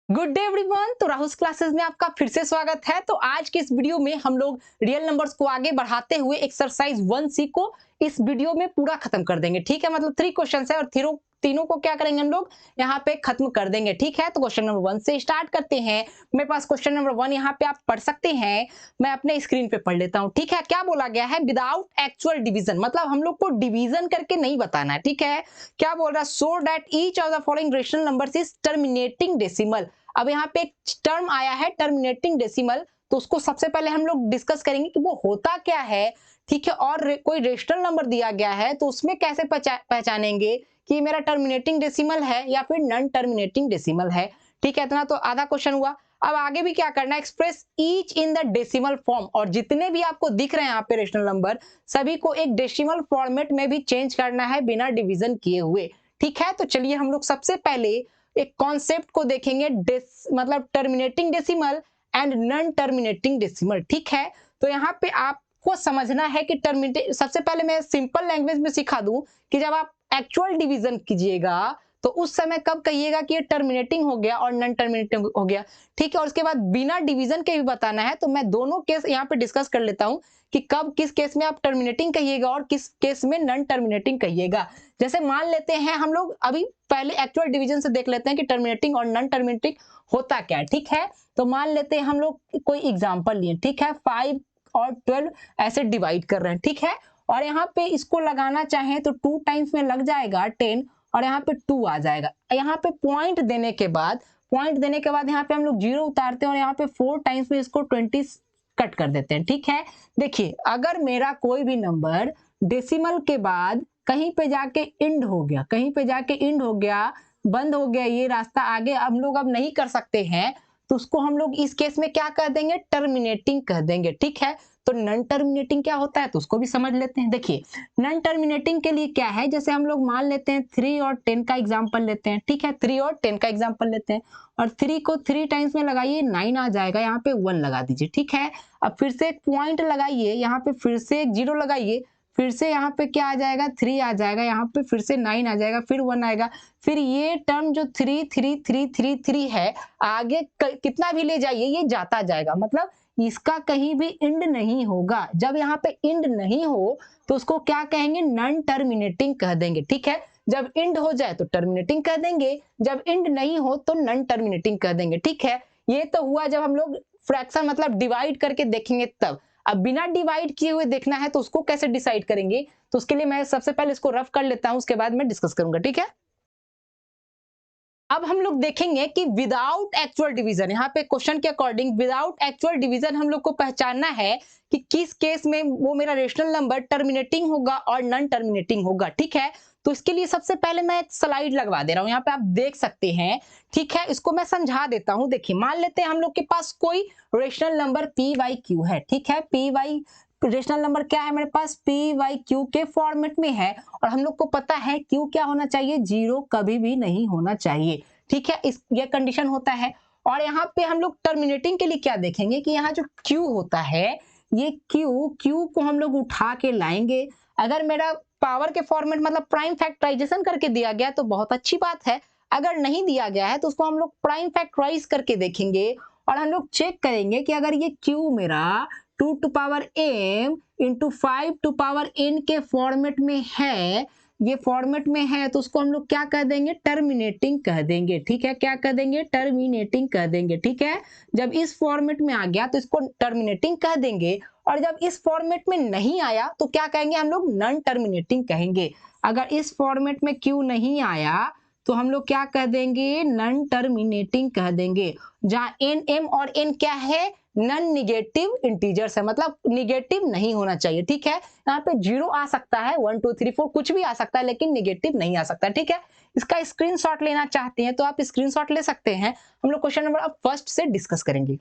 Good day everyone. तो Rahul classes में आपका फिर से स्वागत है। तो आज की इस वीडियो में हम लोग रियल नंबर्स को आगे बढ़ाते हुए एक्सरसाइज 1C को इस वीडियो में पूरा खत्म कर देंगे। ठीक है, मतलब 3 क्वेश्चन है और तीनों को क्या करेंगे हम लोग यहाँ पे खत्म कर देंगे। ठीक है, तो क्वेश्चन नंबर 1 से स्टार्ट करते हैं। मेरे पास क्वेश्चन नंबर 1 यहाँ पे आप पढ़ सकते हैं, मैं अपने स्क्रीन पे पढ़ लेता हूँ। ठीक है, क्या बोला गया है? विदाउट एक्चुअल डिवीजन, मतलब हम लोग को डिवीजन करके नहीं बताना है। ठीक है, क्या बोल रहा है? So that each of the following rational numbers is terminating decimal. अब यहाँ पे एक टर्म आया है टर्मिनेटिंग डेसिमल, तो उसको सबसे पहले हम लोग डिस्कस करेंगे कि वो होता क्या है। ठीक है, और कोई रेशनल नंबर दिया गया है तो उसमें कैसे पहचानेंगे कि मेरा टर्मिनेटिंग डेसिमल है या फिर नॉन टर्मिनेटिंग डेसिमल है। ठीक है, इतना तो आधा क्वेश्चन हुआ। अब आगे भी क्या करना है? Express each in the decimal form, और जितने भी आपको दिख रहे हैं यहाँ पे रेशनल नंबर, सभी को एक डेसिमल फॉर्मेट में भी चेंज करना है बिना डिवीजन किए हुए। ठीक है, तो चलिए हम लोग सबसे पहले एक कॉन्सेप्ट को देखेंगे, मतलब terminating decimal and non terminating decimal. ठीक है, तो यहाँ पे आपको समझना है कि टर्मिनेटिंग, सबसे पहले मैं सिंपल लैंग्वेज में सिखा दूं कि जब आप एक्चुअल डिवीजन कीजिएगा तो उस समय कब कहिएगा कि ये टर्मिनेटिंग हो गया और नॉन टर्मिनेटिंग हो गया। ठीक है, और उसके बाद बिना डिवीजन के भी बताना है, तो मैं दोनों केस यहाँ पे डिस्कस कर लेता हूँ कि कब किस केस में आप टर्मिनेटिंग कहिएगा और किस केस में नॉन टर्मिनेटिंग कहिएगा। जैसे मान लेते हैं हम लोग अभी पहले एक्चुअल डिवीजन से देख लेते हैं कि टर्मिनेटिंग और नॉन टर्मिनेटिंग होता क्या है। ठीक है, तो मान लेते हैं हम लोग कोई एग्जांपल लिए। ठीक है, 5 और 12 ऐसे डिवाइड कर रहे हैं। ठीक है, और यहाँ पे इसको लगाना चाहें तो 2 टाइम्स में लग जाएगा 10 और यहाँ पे 2 आ जाएगा। यहाँ पे पॉइंट देने के बाद यहाँ पे हम लोग 0 उतारते हैं और यहाँ पे 4 टाइम्स में इसको 20 कट कर देते हैं। ठीक है, देखिए अगर मेरा कोई भी नंबर डेसिमल के बाद कहीं पे जाके इंड हो गया, बंद हो गया, ये रास्ता आगे हम लोग अब नहीं कर सकते हैं, तो उसको हम लोग इस केस में क्या कह देंगे? टर्मिनेटिंग कह देंगे। ठीक है, तो नॉन टर्मिनेटिंग क्या होता है तो उसको भी समझ लेते हैं। देखिए नॉन टर्मिनेटिंग के लिए क्या है, जैसे हम लोग मान लेते हैं 3 और 10 का एग्जांपल लेते हैं। ठीक है, 3 और 10 का एग्जांपल लेते हैं और 3 को 3 टाइम्स में लगाइए 9 आ जाएगा, यहाँ पे 1 लगा दीजिए। ठीक है, अब फिर से एक पॉइंट लगाइए, यहाँ पे फिर से एक 0 लगाइए, फिर से यहाँ पे क्या आ जाएगा? 3 आ जाएगा, यहाँ पे फिर से 9 आ जाएगा, फिर 1 आएगा। फिर ये टर्म जो 3 3 3 3 3 है, आगे कितना भी ले जाइए ये जाता जाएगा, मतलब इसका कहीं भी इंड नहीं होगा। जब यहाँ पे इंड नहीं हो तो उसको क्या कहेंगे? नॉन टर्मिनेटिंग कह देंगे। ठीक है, जब इंड हो जाए तो टर्मिनेटिंग कह देंगे, जब इंड नहीं हो तो नॉन टर्मिनेटिंग कह देंगे। ठीक है, ये तो हुआ जब हम लोग फ्रैक्शन मतलब डिवाइड करके देखेंगे तब। अब बिना डिवाइड किए हुए देखना है तो उसको कैसे डिसाइड करेंगे, तो उसके लिए मैं सबसे पहले इसको रफ कर लेता हूं, उसके बाद मैं डिस्कस करूंगा। ठीक है, अब हम लोग देखेंगे कि विदाउट एक्चुअल डिवीजन, यहाँ पे क्वेश्चन के अकॉर्डिंग विदाउट एक्चुअल डिवीजन हम लोग को पहचानना है कि किस केस में वो मेरा रेशनल नंबर टर्मिनेटिंग होगा और नॉन टर्मिनेटिंग होगा। ठीक है, तो इसके लिए सबसे पहले मैं एक स्लाइड लगवा दे रहा हूं, यहाँ पे आप देख सकते हैं। ठीक है, इसको मैं समझा देता हूं। देखिए मान लेते हैं हम लोग के पास कोई rational number p by q है। ठीक है, पी वाई रेशनल नंबर क्या है मेरे पास? पी वाई क्यू के फॉर्मेट में है, और हम लोग को पता है क्यू क्या होना चाहिए? 0 कभी भी नहीं होना चाहिए। ठीक है, इस ये कंडीशन होता है। और यहाँ पे हम लोग टर्मिनेटिंग के लिए क्या देखेंगे कि यहाँ जो क्यू होता है, ये क्यू को हम लोग उठा के लाएंगे। अगर मेरा पावर के फॉर्मेट मतलब प्राइम फैक्टराइजेशन करके दिया गया तो बहुत अच्छी बात है, अगर नहीं दिया गया है तो उसको हम लोग प्राइम फैक्टराइज करके देखेंगे और हम लोग चेक करेंगे कि अगर ये क्यू मेरा 2 to power m into 5 to power n के फॉर्मेट में है, ये फॉर्मेट में है, तो उसको हम लोग क्या कह देंगे? टर्मिनेटिंग कह देंगे। ठीक है, क्या कह देंगे? टर्मिनेटिंग कह देंगे। ठीक है, जब इस फॉर्मेट में आ गया तो इसको टर्मिनेटिंग कह देंगे, और जब इस फॉर्मेट में नहीं आया तो क्या कहेंगे हम लोग? नॉन टर्मिनेटिंग कहेंगे। अगर इस फॉर्मेट में क्यू नहीं आया तो हम लोग क्या कह देंगे? नॉन टर्मिनेटिंग कह देंगे। जहां एन एम और एन क्या है? नॉन निगेटिव इंटीजर्स है, मतलब निगेटिव नहीं होना चाहिए। ठीक है, यहाँ पे 0 आ सकता है, 1 2 3 4 कुछ भी आ सकता है, लेकिन निगेटिव नहीं आ सकता। ठीक है, इसका स्क्रीनशॉट लेना चाहते हैं तो आप स्क्रीनशॉट ले सकते हैं। हम लोग क्वेश्चन नंबर अब फर्स्ट से डिस्कस करेंगे।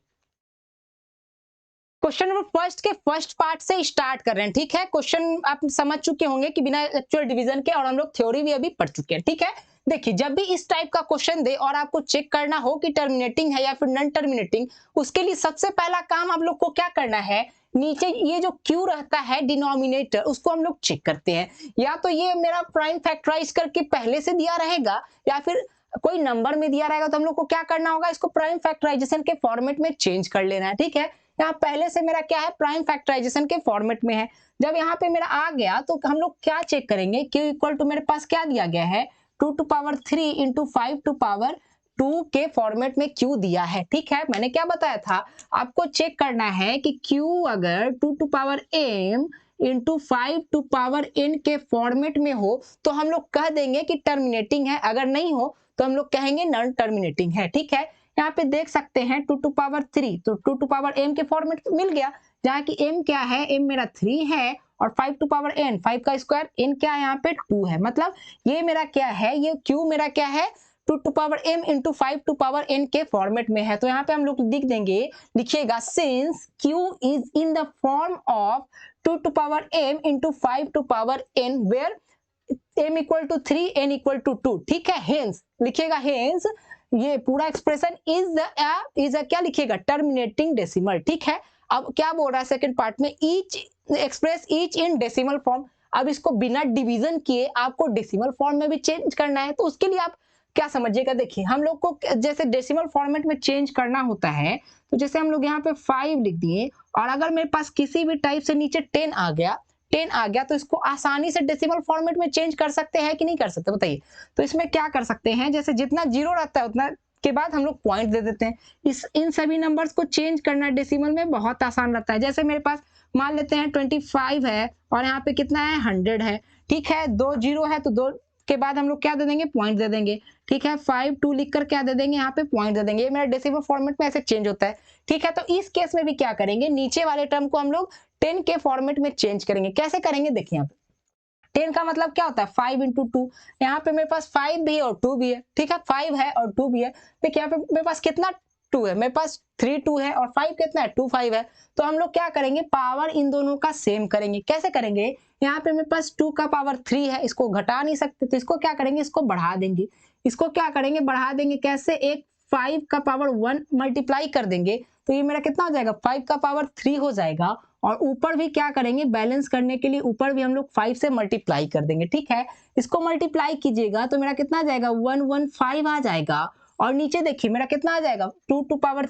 क्वेश्चन नंबर फर्स्ट के फर्स्ट पार्ट से स्टार्ट कर रहे हैं। ठीक है, क्वेश्चन आप समझ चुके होंगे कि बिना एक्चुअल डिवीजन के, और हम लोग थ्योरी भी अभी पढ़ चुके हैं। ठीक है, देखिए जब भी इस टाइप का क्वेश्चन दे और आपको चेक करना हो कि टर्मिनेटिंग है या फिर नॉन टर्मिनेटिंग, उसके लिए सबसे पहला काम आप लोग को क्या करना है? नीचे ये जो क्यू रहता है डिनोमिनेटर, उसको हम लोग चेक करते हैं। या तो ये मेरा प्राइम फैक्टराइज करके पहले से दिया रहेगा, या फिर कोई नंबर में दिया रहेगा तो हम लोग को क्या करना होगा, इसको प्राइम फैक्टराइजेशन के फॉर्मेट में चेंज कर लेना है, ठीक है। यहाँ पहले से मेरा क्या है, प्राइम फैक्टराइजेशन के फॉर्मेट में है। जब यहाँ पे मेरा आ गया तो हम लोग क्या चेक करेंगे, q इक्वल टू मेरे पास क्या दिया गया है, 2 to power 3 into 5 to power 2 के फॉर्मेट में q दिया है, ठीक है। मैंने क्या बताया था, आपको चेक करना है कि q अगर 2 to power m into 5 to power n के फॉर्मेट में हो तो हम लोग कह देंगे कि टर्मिनेटिंग है, अगर नहीं हो तो हम लोग कहेंगे नॉन टर्मिनेटिंग है, ठीक है। यहाँ पे देख सकते हैं 2 टू पावर 3, तो 2 टू पावर m के फॉर्मेट मिल गया, जहाँ की m क्या है, m मेरा 3 है और 5 टू पावर n, 5 का स्क्वायर, n क्या है यहाँ पे 2 है, मतलब ये मेरा क्या है, ये q मेरा क्या है 2 to power m into 5 to power n के फॉर्मेट में है। तो यहाँ पे हम लोग लिख देंगे, लिखिएगा since q is in the form of 2 to power m into 5 to power n where m equal to 3 n equal to 2, ठीक है। हेंस लिखिएगा, हेंस ये पूरा एक्सप्रेशन इज क्या लिखिएगा, टर्मिनेटिंग डेसिमल, ठीक है। अब क्या बोल रहा है सेकंड पार्ट में, each express each in decimal form. अब इसको बिना डिवीजन किए आपको डेसिमल फॉर्म में भी चेंज करना है, तो उसके लिए आप क्या समझिएगा, देखिए हम लोग को जैसे डेसिमल फॉर्मेट में चेंज करना होता है, तो जैसे हम लोग यहाँ पे 5 लिख दिए और अगर मेरे पास किसी भी टाइप से नीचे 10 आ गया तो इसको आसानी से डेसिमल फॉर्मेट में चेंज कर सकते हैं कि नहीं कर सकते, बताइए। तो इसमें क्या कर सकते हैं, जैसे जितना जीरो रहता है उतना के बाद हम लोग पॉइंट दे देते हैं। इन सभी नंबर्स को चेंज करना डेसिमल में बहुत आसान रहता है। जैसे मेरे पास मान लेते हैं 25 है और यहाँ पे कितना है 100 है, ठीक है। 2 जीरो है तो 2 के बाद हम लोग क्या दे देंगे, पॉइंट दे देंगे, ठीक है। 5 2 लिखकर क्या दे देंगे, यहाँ पे पॉइंट दे देंगे। ये मेरा डेसिमल फॉर्मेट में ऐसे चेंज होता है, ठीक है। तो इस केस में भी क्या करेंगे, नीचे वाले टर्म को हम लोग 10 के फॉर्मेट में चेंज करेंगे। कैसे करेंगे, देखिए यहाँ पे 10 का मतलब क्या होता है 5 इंटू 2, यहाँ पे मेरे पास 5 भी है और 2 भी है, ठीक है। 5 है और 2 भी है, देखिए यहाँ पे मेरे पास कितना 2 है, मेरे पास 3 2 है और 5 कितना है 2 5 है। तो हम लोग क्या करेंगे, पावर इन दोनों का सेम करेंगे। कैसे करेंगे, यहाँ पे मेरे पास 2 का पावर 3 है, इसको घटा नहीं सकते तो इसको क्या करेंगे, इसको बढ़ा देंगे। इसको क्या करेंगे, बढ़ा देंगे। कैसे, एक 5 का पावर 1 मल्टीप्लाई कर देंगे तो ये मेरा कितना हो जाएगा, 5 का पावर 3 हो जाएगा। और ऊपर भी क्या करेंगे, बैलेंस करने के लिए ऊपर भी हम लोग 5 से मल्टीप्लाई कर देंगे, ठीक है। इसको मल्टीप्लाई कीजिएगा तो मेरा कितना आ जाएगा, 115 आ जाएगा। और नीचे देखिए मेरा कितना आ जाएगा, 2 टू पावर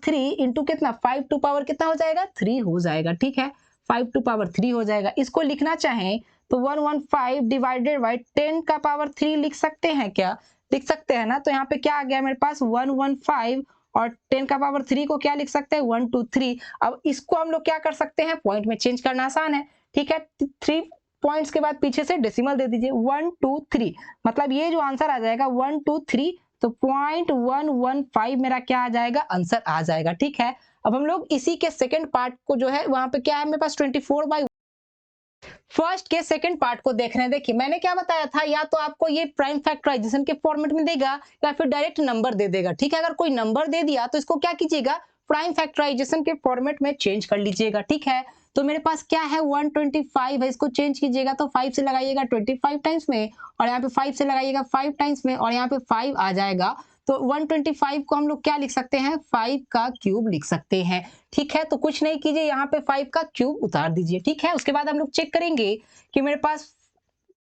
3 इंटू कितना 5 टू पावर कितना हो जाएगा, 3 हो जाएगा, ठीक है। 5 टू पावर 3 हो जाएगा। इसको लिखना चाहें तो 115 डिवाइडेड बाई 10 का पावर 3 लिख सकते हैं क्या, लिख सकते हैं ना। तो यहाँ पे क्या आ गया मेरे पास 115 और 10 का पावर 3 को क्या लिख सकते हैं 1 2 3। अब इसको हम लोग क्या कर सकते हैं, पॉइंट में चेंज करना आसान है, ठीक है। 3 पॉइंट्स के बाद पीछे से डेसिमल दे दीजिए 1 2 3, मतलब ये जो आंसर आ जाएगा 1 2 3, तो 0.115 मेरा क्या आ जाएगा, आंसर आ जाएगा, ठीक है। अब हम लोग इसी के सेकंड पार्ट को जो है वहां पे क्या है मेरे पास 24/1 फर्स्ट के सेकंड पार्ट को देख रहे हैं। देखिए मैंने क्या बताया था, या तो आपको ये प्राइम फैक्टराइजेशन के फॉर्मेट में देगा या फिर डायरेक्ट नंबर दे देगा, ठीक है। अगर कोई नंबर दे दिया तो इसको क्या कीजिएगा, प्राइम फैक्टराइजेशन के फॉर्मेट में चेंज कर लीजिएगा, ठीक है। तो मेरे पास क्या है 125 है, इसको चेंज कीजिएगा तो 5 से लगाइएगा 25 टाइम्स में और यहाँ पे 5 से लगाइएगा 5 टाइम्स में और यहाँ पे 5 आ जाएगा। तो 125 को हम लोग क्या लिख सकते हैं, 5 का क्यूब लिख सकते हैं, ठीक है। तो कुछ नहीं कीजिए, यहाँ पे 5 का क्यूब उतार दीजिए, ठीक है। उसके बाद हम लोग चेक करेंगे कि मेरे पास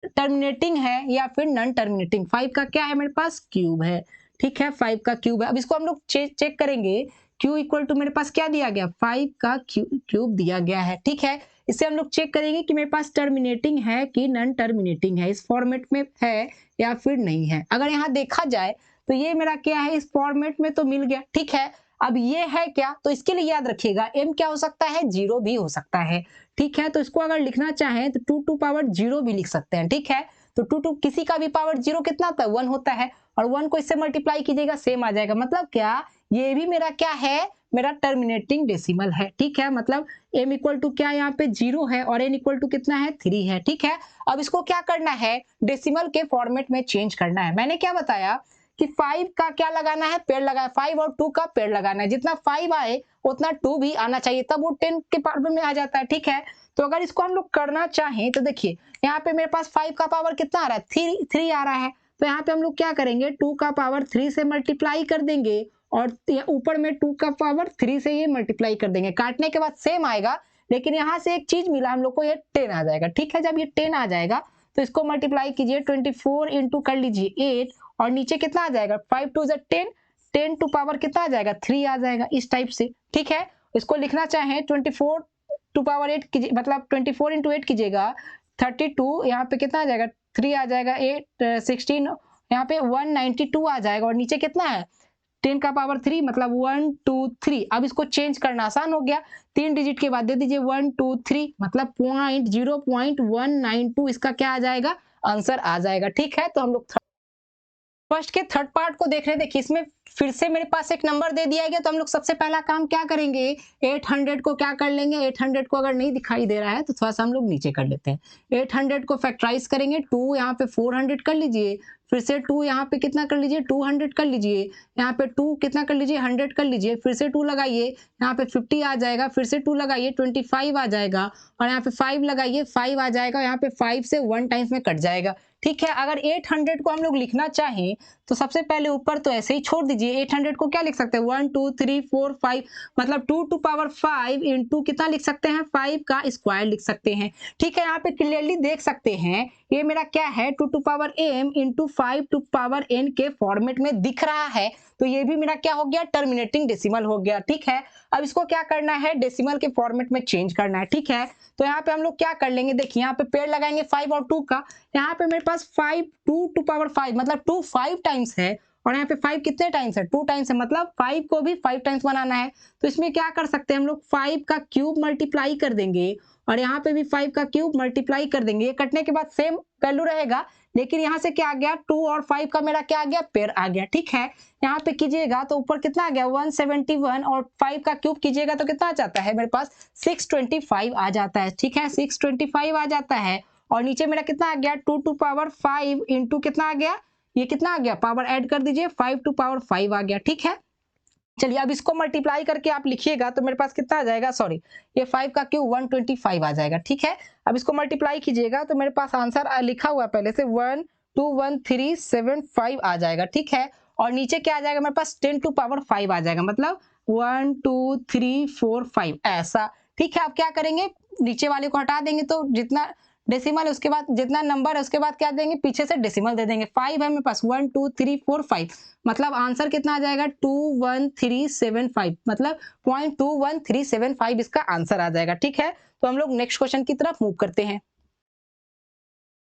टर्मिनेटिंग है या फिर नॉन टर्मिनेटिंग। 5 का क्या है मेरे पास, क्यूब है, ठीक है। 5 का क्यूब है। अब इसको हम लोग चेक करेंगे, q इक्वल टू मेरे पास क्या दिया गया, 5 का क्यूब दिया गया है, ठीक है। इससे हम लोग चेक करेंगे कि मेरे पास टर्मिनेटिंग है कि नॉन टर्मिनेटिंग है, इस फॉर्मेट में है या फिर नहीं है। अगर यहाँ देखा जाए तो ये मेरा क्या है, इस फॉर्मेट में तो मिल गया, ठीक है। अब ये है क्या, तो इसके लिए याद रखिएगा m क्या हो सकता है, 0 भी हो सकता है, ठीक है। तो इसको अगर लिखना चाहें तो 2 टू पावर 0 भी लिख सकते हैं, ठीक है। तो 2 टू किसी का भी पावर 0 कितना होता है, 1 होता है और 1 को इससे मल्टीप्लाई कीजिएगा सेम आ जाएगा। मतलब क्या, ये भी मेरा क्या है, मेरा टर्मिनेटिंग डेसिमल है, ठीक है। मतलब m इक्वल टू क्या यहाँ पे 0 है और n इक्वल टू कितना है 3 है, ठीक है। अब इसको क्या करना है, डेसिमल के फॉर्मेट में चेंज करना है। मैंने क्या बताया कि 5 का क्या लगाना है, पेड़ लगाना, 5 और 2 का पेड़ लगाना है। जितना 5 आए उतना 2 भी आना चाहिए, तब वो 10 के पावर में आ जाता है, ठीक है। तो अगर इसको हम लोग करना चाहें तो देखिए यहाँ पे मेरे पास 5 का पावर कितना आ रहा है, 3 आ रहा है। तो यहाँ पे हम लोग क्या करेंगे, 2 का पावर 3 से मल्टीप्लाई कर देंगे और ऊपर में 2 का पावर 3 से ये मल्टीप्लाई कर देंगे। काटने के बाद सेम आएगा, लेकिन यहाँ से एक चीज मिला हम लोग को, ये 10 आ जाएगा, ठीक है। जब ये 10 आ जाएगा तो इसको मल्टीप्लाई कीजिए 24 इंटू कर लीजिए 8 और नीचे कितना आ जाएगा 5 टू 10, 10 टू पावर कितना आ जाएगा 3 आ जाएगा इस टाइप से। ठीक है, इसको लिखना चाहें 24 टू पावर 8 कीजिए, मतलब 24 इंटू 8 कीजिएगा 32, यहाँ पे कितना आ जाएगा 3 आ जाएगा 8 16, यहाँ पे 192 आ जाएगा और नीचे कितना है 10 का पावर 3 मतलब 1 2 3। अब इसको चेंज करना आसान हो गया, 3 डिजिट के बाद दे दीजिए 1 2 3 मतलब 0.192 इसका क्या आ जाएगा आंसर आ जाएगा। ठीक है, तो हम लोग फर्स्ट के थर्ड पार्ट को देख रहे हैं। देखिए इसमें फिर से मेरे पास एक नंबर दे दिया गया, तो हम लोग सबसे पहला काम क्या करेंगे 800 को क्या कर लेंगे, 800 को अगर नहीं दिखाई दे रहा है तो थोड़ा सा हम लोग नीचे कर लेते हैं। 800 को फैक्टराइज करेंगे, 2 यहाँ पे 400 कर लीजिए, फिर से 2 यहाँ पे कितना कर लीजिए 200 कर लीजिए, यहाँ पे 2 कितना कर लीजिए 100 कर लीजिए, फिर से 2 लगाइए, यहाँ पे 50 आ जाएगा, फिर से 2 लगाइए 25 आ जाएगा और यहाँ पे 5 लगाइए 5 आ जाएगा, यहाँ पे 5 से 1 टाइम्स में कट जाएगा। ठीक है, अगर 800 को हम लोग लिखना चाहें तो सबसे पहले ऊपर तो ऐसे ही छोड़ दीजिए। 800 को क्या लिख सकते हैं 1 2 3 4 5 मतलब 2 टू पावर 5 इंटू कितना लिख सकते हैं 5 का स्क्वायर लिख सकते हैं। ठीक है, यहाँ पे क्लियरली देख सकते हैं ये मेरा क्या है 2 to power m into 5 to power n के फॉर्मेट में दिख रहा है, तो ये भी मेरा क्या हो गया टर्मिनेटिंग डेसिमल हो गया। ठीक है, अब इसको क्या करना है डेसिमल के फॉर्मेट में चेंज करना है। ठीक है, तो यहाँ पे हम लोग क्या कर लेंगे, देखिए यहाँ पे पेड़ लगाएंगे 5 और 2 का, यहाँ पे मेरे पास 5 2 टू पावर 5 मतलब 2 5 टाइम्स है और यहाँ पे 5 कितने टाइम्स है 2 टाइम्स है, मतलब 5 को भी 5 टाइम्स बनाना है। तो इसमें क्या कर सकते हैं हम लोग 5 का क्यूब मल्टीप्लाई कर देंगे और यहाँ पे भी 5 का क्यूब मल्टीप्लाई कर देंगे। ये कटने के बाद सेम वैल्यू रहेगा, लेकिन यहाँ से क्या आ गया 2 और 5 का मेरा क्या आ गया पेयर आ गया। ठीक है, यहाँ पे कीजिएगा तो ऊपर कितना आ गया 171 और 5 का क्यूब कीजिएगा तो कितना आ जाता है मेरे पास 625 आ जाता है। ठीक है, 625 आ जाता है और नीचे मेरा कितना आ गया 2 टू पावर 5 इंटू कितना आ गया, ये कितना आ गया पावर ऐड कर दीजिए 5 टू पावर 5 आ गया। ठीक है, चलिए अब इसको मल्टीप्लाई करके आप लिखिएगा तो मेरे पास कितना आ जाएगा, सॉरी ये 5 का क्यूब 125 आ जाएगा। ठीक है, अब इसको मल्टीप्लाई कीजिएगा तो मेरे पास आंसर लिखा हुआ है पहले से 1211375 आ जाएगा। ठीक है, और नीचे क्या आ जाएगा मेरे पास 10 टू पावर 5 आ जाएगा, मतलब 1 2 3 4 5 ऐसा। ठीक है, अब क्या करेंगे नीचे वाले को हटा देंगे तो जितना डेसिमल है उसके बाद जितना नंबर है उसके बाद क्या देंगे पीछे से डेसिमल दे देंगे। 5 है मेरे पास 1 2 3 4 5 मतलब आंसर कितना आ जाएगा 21375 मतलब 0.21375 इसका आंसर आ जाएगा। ठीक है, तो हम लोग नेक्स्ट क्वेश्चन की तरफ मूव करते हैं।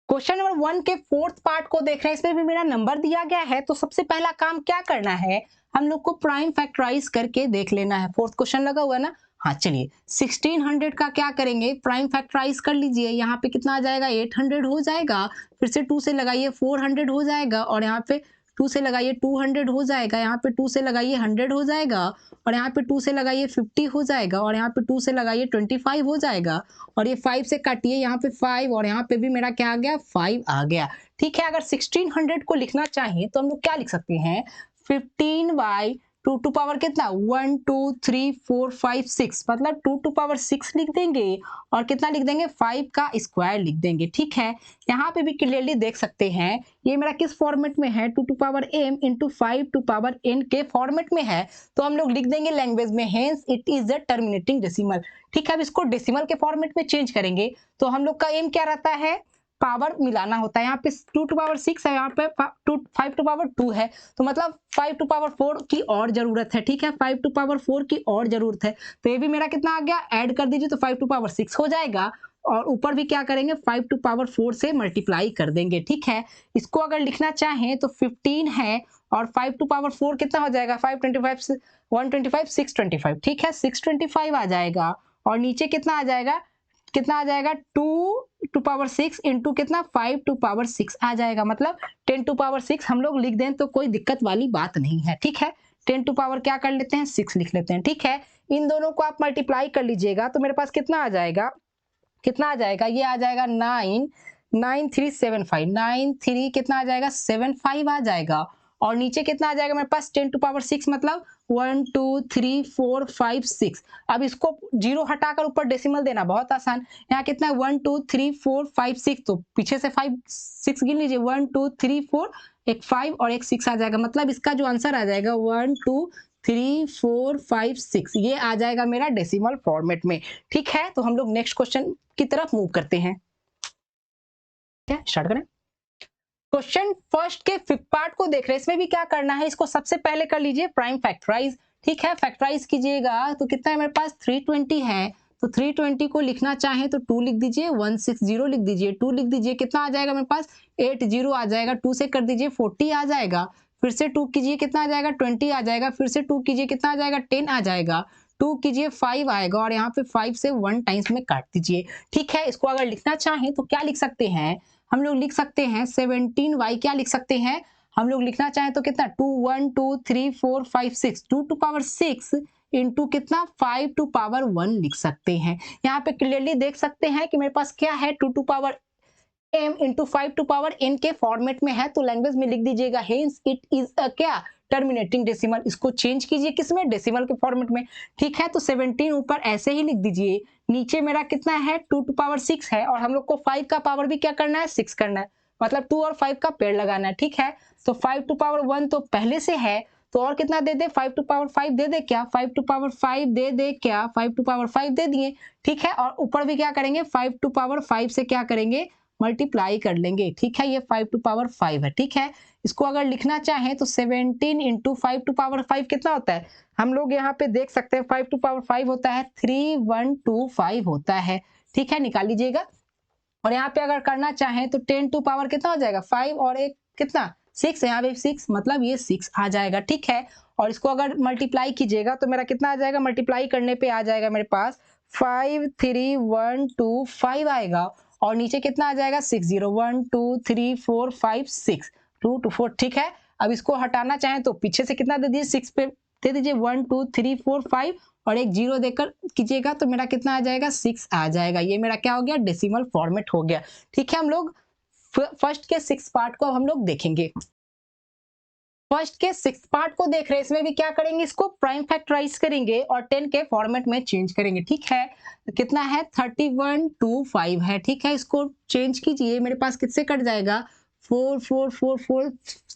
क्वेश्चन नंबर 1 के फोर्थ पार्ट को देख रहे हैं, इसमें भी मेरा नंबर दिया गया है। तो सबसे पहला काम क्या करना है हम लोग को प्राइम फैक्टराइज करके देख लेना है। फोर्थ क्वेश्चन लगा हुआ है ना, हाँ चलिए 1600 का क्या करेंगे प्राइम फैक्टराइज कर लीजिए। यहाँ पे कितना आ जाएगा 800 हो जाएगा, फिर से 2 से लगाइए 400 हो जाएगा और यहाँ पे 2 से लगाइए 200 हो जाएगा, यहाँ पे 2 से लगाइए 100 हो जाएगा और यहाँ पे 2 से लगाइए 50 हो जाएगा और यहाँ पे 2 से लगाइए 25 हो जाएगा और ये 5 से काटिए यहाँ पे 5 और यहाँ पे भी मेरा क्या आ गया 5 आ गया। ठीक है, अगर 1600 को लिखना चाहिए तो हम लोग क्या लिख सकते हैं 15 बाई 2 टू पावर कितना 1 2 3 4 5 6 मतलब 2 टू पावर 6 लिख देंगे और कितना लिख देंगे 5 का स्क्वायर लिख देंगे। ठीक है, यहाँ पे भी क्लियरली देख सकते हैं ये मेरा किस फॉर्मेट में है 2 to power m into 5 to power n के फॉर्मेट में है, तो हम लोग लिख देंगे लैंग्वेज में hence it is the terminating decimal. ठीक है, अब इसको डेसिमल के फॉर्मेट में चेंज करेंगे तो हम लोग का एम क्या रहता है पावर मिलाना होता है। यहाँ पे 2 टू पावर 6 है, यहाँ पे 5 टू पावर 2 है, तो मतलब 5 टू पावर 4 की और जरूरत है। ठीक है, 5 टू पावर 4 की और जरूरत है, तो ये भी मेरा कितना आ गया ऐड कर दीजिए तो 5 टू पावर 6 हो जाएगा और ऊपर भी क्या करेंगे 5 टू पावर 4 से मल्टीप्लाई कर देंगे। ठीक है, इसको अगर लिखना चाहें तो 15 है और 5 टू पावर 4 कितना हो जाएगा 525 125 625। ठीक है, 625 आ जाएगा और नीचे कितना आ जाएगा 2 टू पावर 6 इंटू कितना 5 टू पावर 6 आ जाएगा, मतलब 10 टू पावर 6 हम लोग लिख दें तो कोई दिक्कत वाली बात नहीं है। ठीक है, 10 टू पावर क्या कर लेते हैं 6 लिख लेते हैं। ठीक है, इन दोनों को आप मल्टीप्लाई कर लीजिएगा तो मेरे पास कितना आ जाएगा ये आ जाएगा 99375 93 कितना आ जाएगा 75 आ जाएगा और नीचे कितना आ जाएगा मेरे पास 10 टू पावर 6 मतलब 1 2 3 4 5 6। अब इसको जीरो हटाकर ऊपर डेसिमल देना बहुत आसान, यहाँ कितना है 1 2 3 4 5 6 तो पीछे से 5 6 गिन लीजिए 1 2 3 4 एक 5 और एक 6 आ जाएगा, मतलब इसका जो आंसर आ जाएगा 1 2 3 4 5 6 ये आ जाएगा मेरा डेसिमल फॉर्मेट में। ठीक है, तो हम लोग नेक्स्ट क्वेश्चन की तरफ मूव करते हैं। क्या स्टार्ट करें। क्वेश्चन फर्स्ट के फिफ्थ पार्ट को देख रहे हैं, इसमें भी क्या करना है, इसको सबसे पहले कर लीजिए प्राइम फैक्टराइज। ठीक है, फैक्टराइज कीजिएगा तो कितना है मेरे पास 320 है, तो 320 को लिखना चाहें तो 2 लिख दीजिए, 160 लिख दीजिए, 2 लिख दीजिए, कितना आ जाएगा मेरे पास 80 आ जाएगा, 2 से कर दीजिए 40 आ जाएगा, फिर से 2 कीजिए कितना आ जाएगा 20 आ जाएगा, फिर से 2 कीजिए कितना आ जाएगा 10 आ जाएगा, 2 कीजिए 5 आएगा और यहाँ पे 5 से 1 टाइम्स में काट दीजिए। ठीक है, इसको अगर लिखना चाहें तो क्या लिख सकते हैं, हम लोग लिख सकते हैं 17y, क्या लिख सकते हैं हम लोग लिखना चाहें तो कितना 2 1 2 3 4 5 6, 2 टू पावर 6 इंटू कितना 5 टू पावर 1 लिख सकते हैं। यहाँ पे क्लियरली देख सकते हैं कि मेरे पास क्या है 2 to power m into 5 to power n के फॉर्मेट में है, तो लैंग्वेज में लिख दीजिएगा हेंस इट इज अ क्या टर्मिनेटिंग डेसिमल। इसको चेंज कीजिए किसमें, डेसिमल के फॉर्मेट में। ठीक है, तो 17 ऊपर ऐसे ही लिख दीजिए, नीचे मेरा कितना है 2 टू पावर 6 है और हम लोग को 5 का पावर भी क्या करना है 6 करना है, मतलब 2 और 5 का पेड़ लगाना है। ठीक है, तो 5 टू पावर 1 तो पहले से है, तो और कितना दे दे 5 टू पावर 5 दे दे क्या, 5 टू पावर 5 दे दे क्या, 5 टू पावर 5 दे दिए। ठीक है, और ऊपर भी क्या करेंगे 5 टू पावर 5 से क्या करेंगे मल्टीप्लाई कर लेंगे। ठीक है, ये 5 टू पावर 5 है। ठीक है, इसको अगर लिखना चाहें तो 17 इंटू 5 टू पावर 5 कितना होता है, हम लोग यहाँ पे देख सकते हैं 5 टू पावर 5 होता है 3125 होता है। ठीक है, निकाल लीजिएगा। और यहाँ पे अगर करना चाहें तो 10 टू पावर कितना हो जाएगा 5 और एक कितना 6, यहाँ पे 6 मतलब ये 6 आ जाएगा। ठीक है, और इसको अगर मल्टीप्लाई कीजिएगा तो मेरा कितना आ जाएगा, मल्टीप्लाई करने पे आ जाएगा मेरे पास 53125 आएगा और नीचे कितना आ जाएगा 60 1 2 3 4 5 6 2 2 4। ठीक है, अब इसको हटाना चाहें तो पीछे से कितना दे दीजिए 6 पे दे दीजिए 1 2 3 4 5 और एक 0 देकर कीजिएगा तो मेरा कितना आ जाएगा 6 आ जाएगा। ये मेरा क्या हो गया डेसिमल फॉर्मेट हो गया। ठीक है, हम लोग फर्स्ट के 6 पार्ट को हम लोग देखेंगे। फर्स्ट के 6 पार्ट को देख रहे हैं, इसमें भी क्या करेंगे, इसको प्राइम फैक्टराइज करेंगे और 10 के फॉर्मेट में चेंज करेंगे। ठीक है, तो कितना है 3125 है। ठीक है, इसको चेंज कीजिए, मेरे पास किससे कट जाएगा 4 4 4 4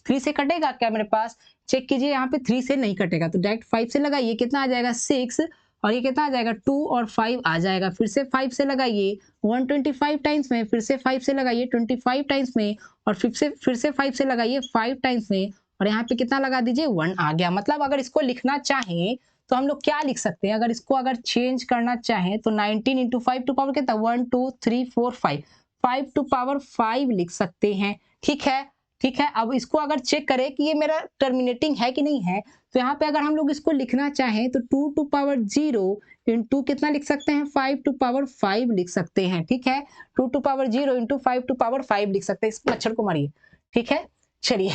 3 से कटेगा क्या मेरे पास, चेक कीजिए यहाँ पे 3 से नहीं कटेगा तो डायरेक्ट 5 से लगाइए, कितना आ जाएगा 6 और ये कितना आ जाएगा 2 और 5 आ जाएगा, फिर से 5 से लगाइए 125 टाइम्स में, फिर से 5 से लगाइए 25 टाइम्स में और फिर से 5 से लगाइए 5 टाइम्स में और यहाँ पे कितना लगा दीजिए 1 आ गया। मतलब अगर इसको लिखना चाहें तो हम लोग क्या लिख सकते हैं, अगर इसको अगर चेंज करना चाहें तो 19 इंटू 5 टू पावर कितना 1 2 3 4 5 5 टू पावर 5 लिख सकते हैं। ठीक है, ठीक है, अब इसको अगर चेक करें कि ये मेरा टर्मिनेटिंग है कि नहीं है, तो यहाँ पे अगर हम लोग इसको लिखना चाहें तो 2 टू पावर 0 इंटू कितना लिख सकते हैं 5 टू पावर 5 लिख सकते हैं। ठीक है, 2 to power 0 into 5 to power 5 लिख सकते हैं। इस मच्छर को मारिए। ठीक है, चलिए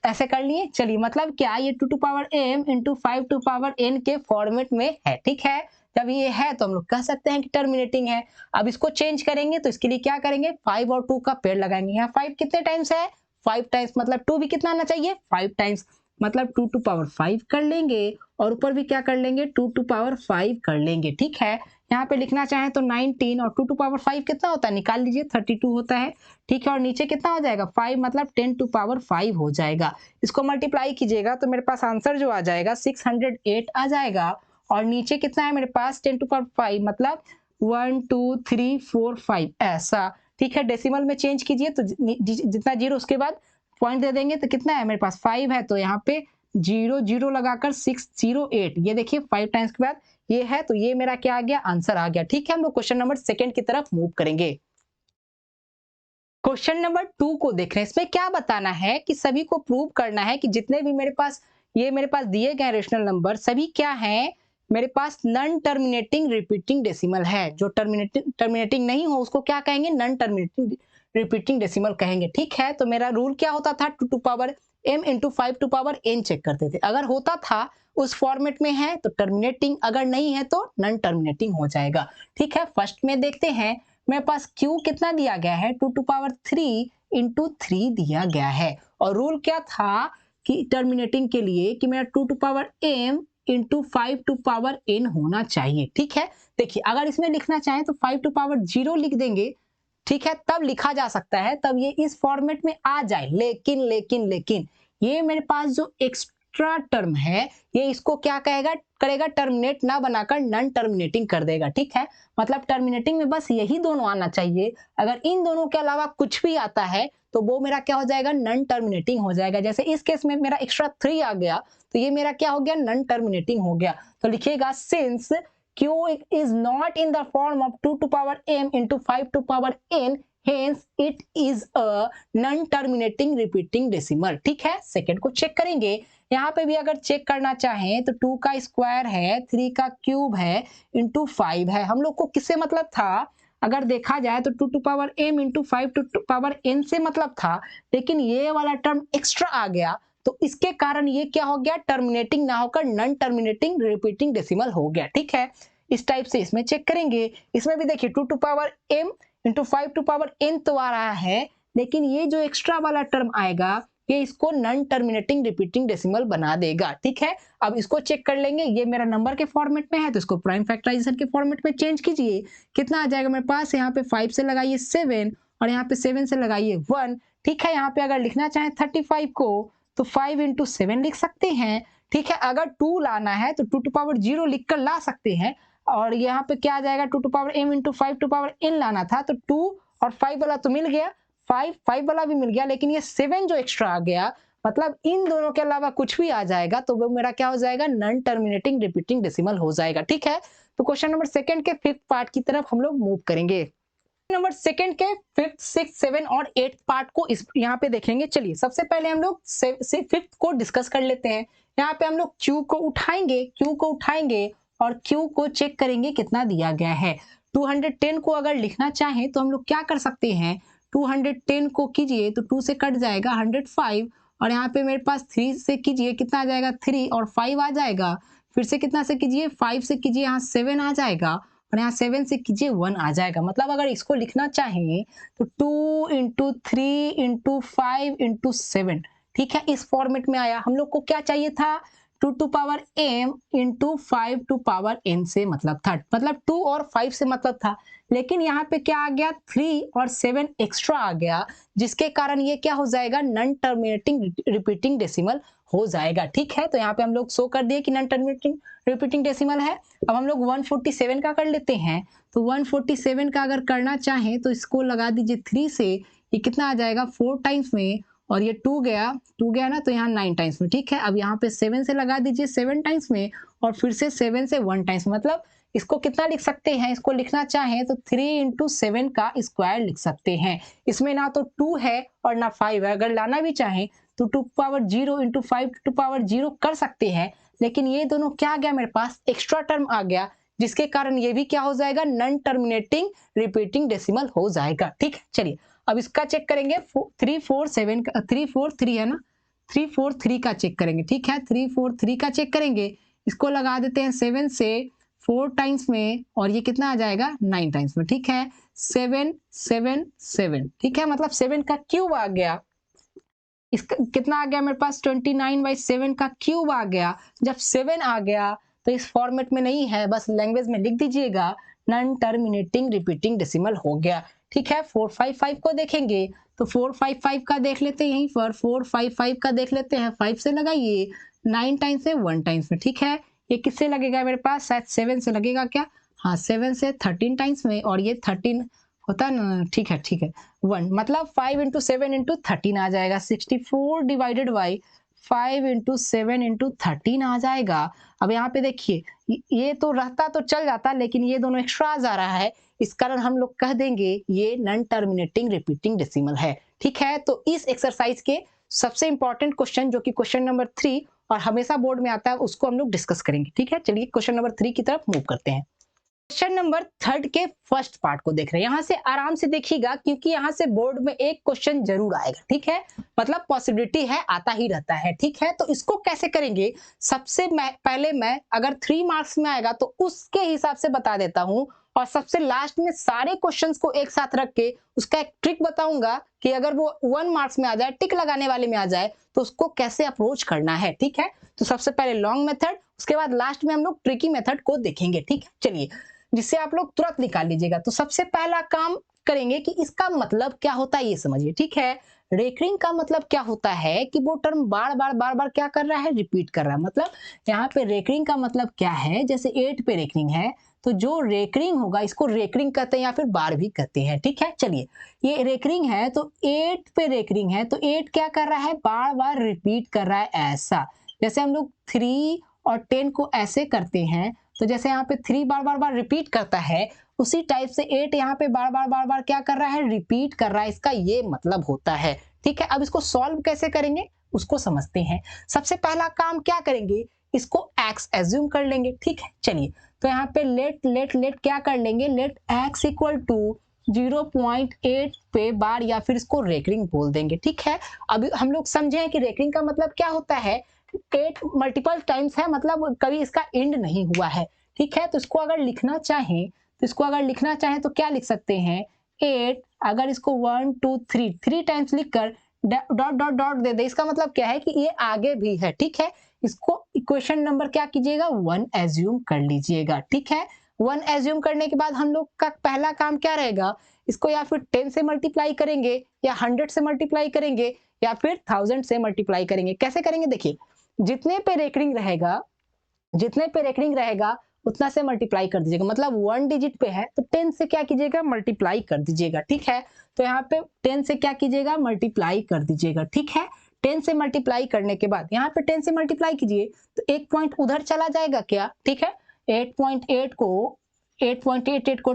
ऐसे कर लिए। चलिए, मतलब क्या ये 2 to power m into 5 to power n के फॉर्मेट में है। ठीक है, जब ये है तो हम लोग कह सकते हैं कि टर्मिनेटिंग है। अब इसको चेंज करेंगे तो इसके लिए क्या करेंगे 5 और 2 का पेड़ लगाएंगे। यहाँ 5 कितने टाइम्स है 5 टाइम्स, मतलब 2 भी कितना आना चाहिए 5 टाइम्स, मतलब 2 टू पावर 5 कर लेंगे और ऊपर भी क्या कर लेंगे 2 टू पावर 5 कर लेंगे। ठीक है, यहाँ पे लिखना चाहें तो 19 और 2 टू पावर 5 कितना होता है निकाल लीजिए 32 होता है। ठीक है, और नीचे कितना हो जाएगा 5 मतलब 10 टू पावर 5 हो जाएगा। इसको मल्टीप्लाई कीजिएगा तो मेरे पास आंसर जो आ जाएगा 608 आ जाएगा और नीचे कितना है मेरे पास 10 टू पावर 5 मतलब 1 2 3 4 5 ऐसा। ठीक है, डेसिमल में चेंज कीजिए तो जितना जीरो उसके बाद पॉइंट दे देंगे तो कितना है मेरे पास 5 है, तो यहाँ पे 0 0 लगाकर 608, ये देखिए 5 टाइम्स के बाद ये है, तो ये मेरा क्या आ गया आंसर आ गया। ठीक है, हम लोग क्वेश्चन नंबर 2 की तरफ मूव करेंगे। क्वेश्चन नंबर 2 को देख रहे हैं, इसमें क्या बताना है कि सभी को प्रूव करना है कि जितने भी मेरे पास दिए गए रेशनल नंबर सभी क्या हैं मेरे पास नॉन टर्मिनेटिंग रिपीटिंग डेसिमल है। जो टर्मिनेटिंग नहीं हो उसको क्या कहेंगे नॉन टर्मिनेटिंग रिपीटिंग डेसिमल कहेंगे। ठीक है, तो मेरा रूल क्या होता था 2 to power m into 5 to power n check करते थे, अगर होता था उस फॉर्मेट में है तो टर्मिनेटिंग, अगर नहीं है तो नॉन टर्मिनेटिंग हो जाएगा। ठीक है, फर्स्ट में देखते हैं मेरे पास Q कितना दिया गया है 2 टू पावर 3 इंटू 3 दिया गया है और रूल क्या था कि टर्मिनेटिंग के लिए कि मेरा 2 to power m into 5 to power n होना चाहिए। ठीक है, देखिए अगर इसमें लिखना चाहें तो 5 टू पावर 0 लिख देंगे। ठीक है, तब लिखा जा सकता है, तब ये इस फॉर्मेट में आ जाए, लेकिन ये मेरे पास जो एक्स्ट्रा टर्म है, ये इसको क्या करेगा, टर्मिनेट ना बनाकर नॉन टर्मिनेटिंग कर देगा। ठीक है, मतलब टर्मिनेटिंग में बस यही दोनों आना चाहिए। अगर इन दोनों के अलावा कुछ भी आता है तो वो मेरा क्या हो जाएगा, नॉन टर्मिनेटिंग हो जाएगा। जैसे इस केस में मेरा एक्स्ट्रा 3 आ गया तो ये मेरा क्या हो गया, नॉन टर्मिनेटिंग हो गया। तो लिखिएगा since q is not in the form of 2 to power m into 5 to power n, hence it is a non-terminating repeating decimal। ठीक है, सेकंड को चेक करेंगे। यहाँ पे भी अगर चेक करना चाहें तो 2 का स्क्वायर है, 3 का क्यूब है, इंटू 5 है। हम लोग को किससे मतलब था, अगर देखा जाए तो 2 to power m into 5 to power n से मतलब था, लेकिन ये वाला टर्म एक्स्ट्रा आ गया तो इसके कारण ये क्या हो गया, टर्मिनेटिंग ना होकर नॉन टर्मिनेटिंग रिपीटिंग डेसिमल हो गया। ठीक है, इस टाइप से इसमें चेक करेंगे। इसमें भी देखिए 2 to power m into 5 to power n तो आ रहा है, लेकिन ये जो एक्स्ट्रा वाला टर्म आएगा ये इसको नॉन टर्मिनेटिंग रिपीटिंग डेसिमल बना देगा। ठीक है, अब इसको चेक कर लेंगे। ये मेरा नंबर के फॉर्मेट में है तो इसको प्राइम फैक्टराइजेशन के फॉर्मेट में चेंज कीजिए। कितना आ जाएगा मेरे पास, यहाँ पे 5 से लगाइए 7 और यहाँ पे 7 से लगाइए 1। ठीक है, यहाँ पे अगर लिखना चाहें 35 को तो 5 इंटू 7 लिख सकते हैं। ठीक है, अगर 2 लाना है तो 2 टू पावर 0 लिखकर ला सकते हैं। और यहाँ पे क्या आ जाएगा, 2 to power m into 5 to power n लाना था तो 2 और 5 वाला तो मिल गया, 5 वाला भी मिल गया, लेकिन ये 7 जो एक्स्ट्रा आ गया, मतलब इन दोनों के अलावा कुछ भी आ जाएगा तो वो मेरा क्या हो जाएगा, नॉन टर्मिनेटिंग रिपीटिंग डेसिमल हो जाएगा। ठीक है, तो क्वेश्चन नंबर सेकंड के 5th पार्ट की तरफ हम लोग मूव करेंगे। नंबर सेकंड के 5th, 6th, 7 और 8th पार्ट को इस यहाँ पे देखेंगे। चलिए सबसे पहले हम लोग 5th को डिस्कस कर लेते हैं। यहाँ पे हम लोग Q को उठाएंगे और Q को चेक करेंगे कितना दिया गया है। 210 को अगर लिखना चाहें तो हम लोग क्या कर सकते हैं, 210 को कीजिए तो 2 से कट जाएगा 105 और यहाँ पे मेरे पास 3 से कीजिए कितना आ जाएगा, 3 और 5 आ जाएगा। फिर से कितना से कीजिए, 5 से कीजिए, यहाँ 7 आ जाएगा और यहाँ 7 से कीजिए 1 आ जाएगा। मतलब अगर इसको लिखना चाहें तो 2 इंटू 3 इंटू 5 इंटू 7। ठीक है, इस फॉर्मेट में आया। हम लोग को क्या चाहिए था, 2 to power m into 5 to power n से मतलब था, मतलब 2 और 5 से मतलब था, लेकिन यहाँ पे क्या आ गया, 3 और 7 एक्स्ट्रा आ गया, जिसके कारण ये क्या हो जाएगा, नॉन टर्मिनेटिंग रिपीटिंग डेसिमल हो जाएगा। ठीक है, तो यहाँ पे हम लोग शो कर दिए कि नॉन टर्मिनेटिंग रिपीटिंग डेसिमल है। अब हम लोग 147 का कर लेते हैं। तो 147 का अगर करना चाहें तो इसको लगा दीजिए 3 से, ये कितना आ जाएगा 4 टाइम्स में, और ये 2 गया ना तो यहाँ 9 टाइम्स में। ठीक है, अब यहाँ पे 7 से लगा दीजिए 7 टाइम्स में और फिर से 7 से 1 टाइम्स, मतलब इसको कितना लिख सकते हैं, इसको लिखना चाहें तो 3 इंटू 7 का स्क्वायर लिख सकते हैं। इसमें ना तो 2 है और ना 5 है। अगर लाना भी चाहें तो 2 पावर 0 इंटू 5 टू पावर 0 कर सकते हैं, लेकिन ये दोनों क्या आ गया, मेरे पास एक्स्ट्रा टर्म आ गया, जिसके कारण ये भी क्या हो जाएगा, नॉन टर्मिनेटिंग रिपीटिंग डेसिमल हो जाएगा। ठीक है, चलिए अब इसका चेक करेंगे। 347 का 343 है ना, 343 का चेक करेंगे। ठीक है, 343 का चेक करेंगे। इसको लगा देते हैं 7 से 4 टाइम्स में और ये कितना आ जाएगा 9 टाइम्स में। ठीक है, 7 7 7। ठीक है, मतलब 7 का क्यूब आ गया। इसका कितना आ गया मेरे पास, 29/7 का क्यूब आ गया। जब 7 आ गया तो इस फॉर्मेट में नहीं है, बस लैंग्वेज में लिख दीजिएगा, नॉन टर्मिनेटिंग रिपीटिंग डेसिमल हो गया। ठीक है, 455 को देखेंगे तो 455 का देख लेते हैं, यहीं पर 455 का देख लेते हैं। 5 से लगाइए, 9 टाइम्स से 1 टाइम्स में। ठीक है, ये किससे लगेगा मेरे पास, शायद 7 से लगेगा क्या, हाँ 7 से 13 टाइम्स में, और ये 13 होता है ना। ठीक है 1, मतलब 5 इंटू 7 इंटू 13 आ जाएगा। 64 डिवाइडेड बाई 5 इंटू 7 इंटू 13 आ जाएगा। अब यहाँ पे देखिए ये तो रहता तो चल जाता, लेकिन ये दोनों एक्स्ट्रा जा रहा है, इस कारण हम लोग कह देंगे ये नॉन टर्मिनेटिंग रिपीटिंग डेसिमल है। ठीक है, तो इस एक्सरसाइज के सबसे इंपॉर्टेंट क्वेश्चन जो कि क्वेश्चन नंबर 3 और हमेशा बोर्ड में आता है, उसको हम लोग डिस्कस करेंगे। ठीक है, चलिए क्वेश्चन नंबर 3 की तरफ मूव करते हैं। क्वेश्चन नंबर 3 के फर्स्ट पार्ट को देख रहे हैं। यहाँ से आराम से देखिएगा, क्योंकि यहाँ से बोर्ड में एक क्वेश्चन जरूर आएगा। ठीक है, मतलब पॉसिबिलिटी है, आता ही रहता है। ठीक है, तो इसको कैसे करेंगे, सबसे पहले मैं अगर 3 मार्क्स में आएगा तो उसके हिसाब से बता देता हूँ, और सबसे लास्ट में सारे क्वेश्चंस को एक साथ रख के उसका एक ट्रिक बताऊंगा कि अगर वो 1 मार्क्स में आ जाए, टिक लगाने वाले में आ जाए, तो उसको कैसे अप्रोच करना है। ठीक है, तो सबसे पहले लॉन्ग मेथड, उसके बाद लास्ट में हम लोग ट्रिकी मेथड को देखेंगे। ठीक है, चलिए जिससे आप लोग तुरंत निकाल लीजिएगा। तो सबसे पहला काम करेंगे कि इसका मतलब क्या होता है ये समझिए। ठीक है, रेकरिंग का मतलब क्या होता है कि वो टर्म बार बार क्या कर रहा है, रिपीट कर रहा है। मतलब यहाँ पे रेकरिंग का मतलब क्या है, जैसे 8 पे रेकरिंग है तो जो रेकरिंग होगा इसको रेकरिंग कहते हैं या फिर बार भी कहते हैं, ठीक है। चलिए ये रेकरिंग है तो 8 पे रेकरिंग है तो 8 क्या कर रहा है, बार बार रिपीट कर रहा है। ऐसा जैसे हम लोग 3 और 10 को ऐसे करते हैं, तो जैसे यहाँ पे 3 बार रिपीट करता है, उसी टाइप से 8 यहाँ पे बार बार क्या कर रहा है, रिपीट कर रहा है। इसका ये मतलब होता है, ठीक है। अब इसको सॉल्व कैसे करेंगे उसको समझते हैं। सबसे पहला काम क्या करेंगे, इसको x एज्यूम कर लेंगे, ठीक है। चलिए तो यहाँ पे लेट क्या कर लेंगे, लेट x इक्वल टू 0.8 पे बार या फिर इसको रेकरिंग बोल देंगे, ठीक है। अभी हम लोग समझे हैं कि रेकरिंग का मतलब क्या होता है, 8 मल्टीपल टाइम्स है, मतलब कभी इसका एंड नहीं हुआ है, ठीक है। तो इसको अगर लिखना चाहें तो क्या लिख सकते हैं, 8 अगर इसको 1 2 3 टाइम्स लिखकर डॉट दे दे, इसका मतलब क्या है कि ये आगे भी है, ठीक है। इसको इक्वेशन नंबर क्या कीजिएगा, 1 एज्यूम कर लीजिएगा, ठीक है। 1 एज्यूम करने के बाद हम लोग का पहला काम क्या रहेगा, इसको या फिर 10 से मल्टीप्लाई करेंगे या 100 से मल्टीप्लाई करेंगे या फिर 1000 से मल्टीप्लाई करेंगे। कैसे करेंगे, देखिए जितने पे रेकरिंग रहेगा उतना से मल्टीप्लाई कर दीजिएगा। मतलब 1 डिजिट पे है तो 10 से क्या कीजिएगा, मल्टीप्लाई कर दीजिएगा, ठीक है। तो यहाँ पे 10 से क्या कीजिएगा, मल्टीप्लाई कर दीजिएगा, ठीक है। 10 से मल्टीप्लाई करने के बाद यहाँ पे 10 से मल्टीप्लाई कीजिए तो एक पॉइंट उधर चला जाएगा क्या, ठीक है। 8.8 को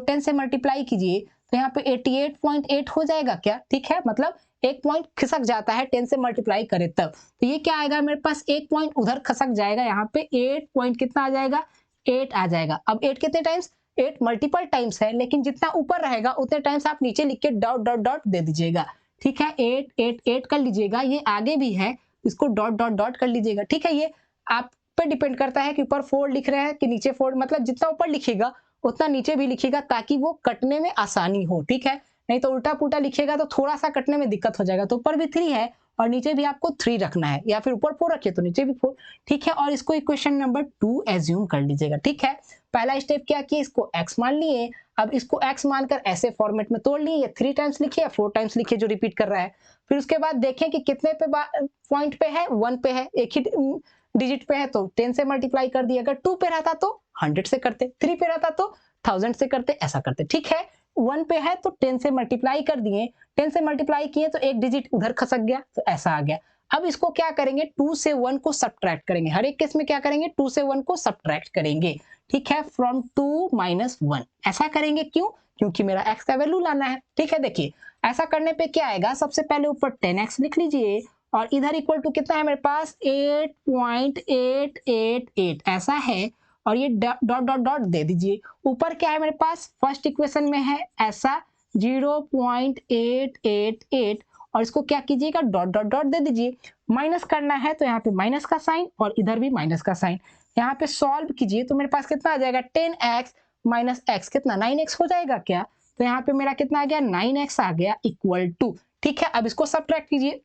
10 से मल्टीप्लाई कीजिए तो यहाँ पे 88.8 हो जाएगा क्या, ठीक है। मतलब एक पॉइंट खिसक जाता है 10 से मल्टीप्लाई करे तब, तो ये क्या आएगा मेरे पास, एक पॉइंट उधर खसक जाएगा, यहाँ पे 8 पॉइंट कितना आ जाएगा, 8 आ जाएगा। अब 8 कितने टाइम्स, 8 मल्टीपल टाइम्स है, लेकिन जितना ऊपर रहेगा उतने टाइम्स आप नीचे लिख के डॉट दे दीजिएगा, ठीक है। 8 कर लीजिएगा, ये आगे भी है, इसको डॉट कर लीजिएगा, ठीक है। ये आप पे डिपेंड करता है कि ऊपर 4 लिख रहे हैं कि नीचे 4, मतलब जितना ऊपर लिखिएगा उतना नीचे भी लिखिएगा ताकि वो कटने में आसानी हो, ठीक है। नहीं तो उल्टा पुल्टा लिखिएगा तो थोड़ा सा कटने में दिक्कत हो जाएगा। तो ऊपर भी 3 है और नीचे भी आपको 3 रखना है, या फिर ऊपर 4 रखिए तो नीचे भी 4, ठीक है। और इसको इक्वेशन नंबर 2 एज्यूम कर लीजिएगा, ठीक है। पहला स्टेप क्या किए, इसको x मान लिए। अब इसको x मानकर ऐसे फॉर्मेट में तोड़ लिए, 3 टाइम्स लिखिए या 4 टाइम्स लिखिए जो रिपीट कर रहा है। फिर उसके बाद देखें कि कितने पे पॉइंट पे है, 1 पे है, एक ही डिजिट पे है तो 10 से मल्टीप्लाई कर दिया। अगर 2 पे रहता तो 100 से करते, 3 पे रहता तो 1000 से करते, ऐसा करते, ठीक है। 1 पे है तो 10 से मल्टीप्लाई कर दिए, 10 से मल्टीप्लाई किए तो एक डिजिट उधर खसक गया तो ऐसा आ गया। अब इसको क्या करेंगे, 2 से 1 को सब्ट्रैक्ट करेंगे, हर एक केस में क्या करेंगे, 2 से 1 को सब्ट्रैक्ट करेंगे, ठीक है। फ्रॉम 2 - 1 ऐसा करेंगे, क्यों, क्योंकि मेरा x का वैल्यू लाना है, ठीक है। देखिए ऐसा करने पे क्या आएगा, सबसे पहले ऊपर 10x लिख लीजिए और इधर इक्वल टू कितना है मेरे पास, 8.888 ऐसा है, और ये डॉट दे दीजिए। ऊपर क्या है मेरे पास, फर्स्ट इक्वेशन में है ऐसा 0.888 और इसको क्या कीजिएगा, डॉट दे दीजिए। माइनस करना है तो यहाँ पे माइनस का साइन और इधर भी माइनस का साइन। यहाँ पे सॉल्व कीजिए तो मेरे पास कितना आ जाएगा, 10x माइनस x कितना 9x हो जाएगा क्या। तो यहाँ पे मेरा कितना आ गया, 9x आ गया इक्वल टू, ठीक है। अब इसको सब्ट्रैक्ट कीजिए,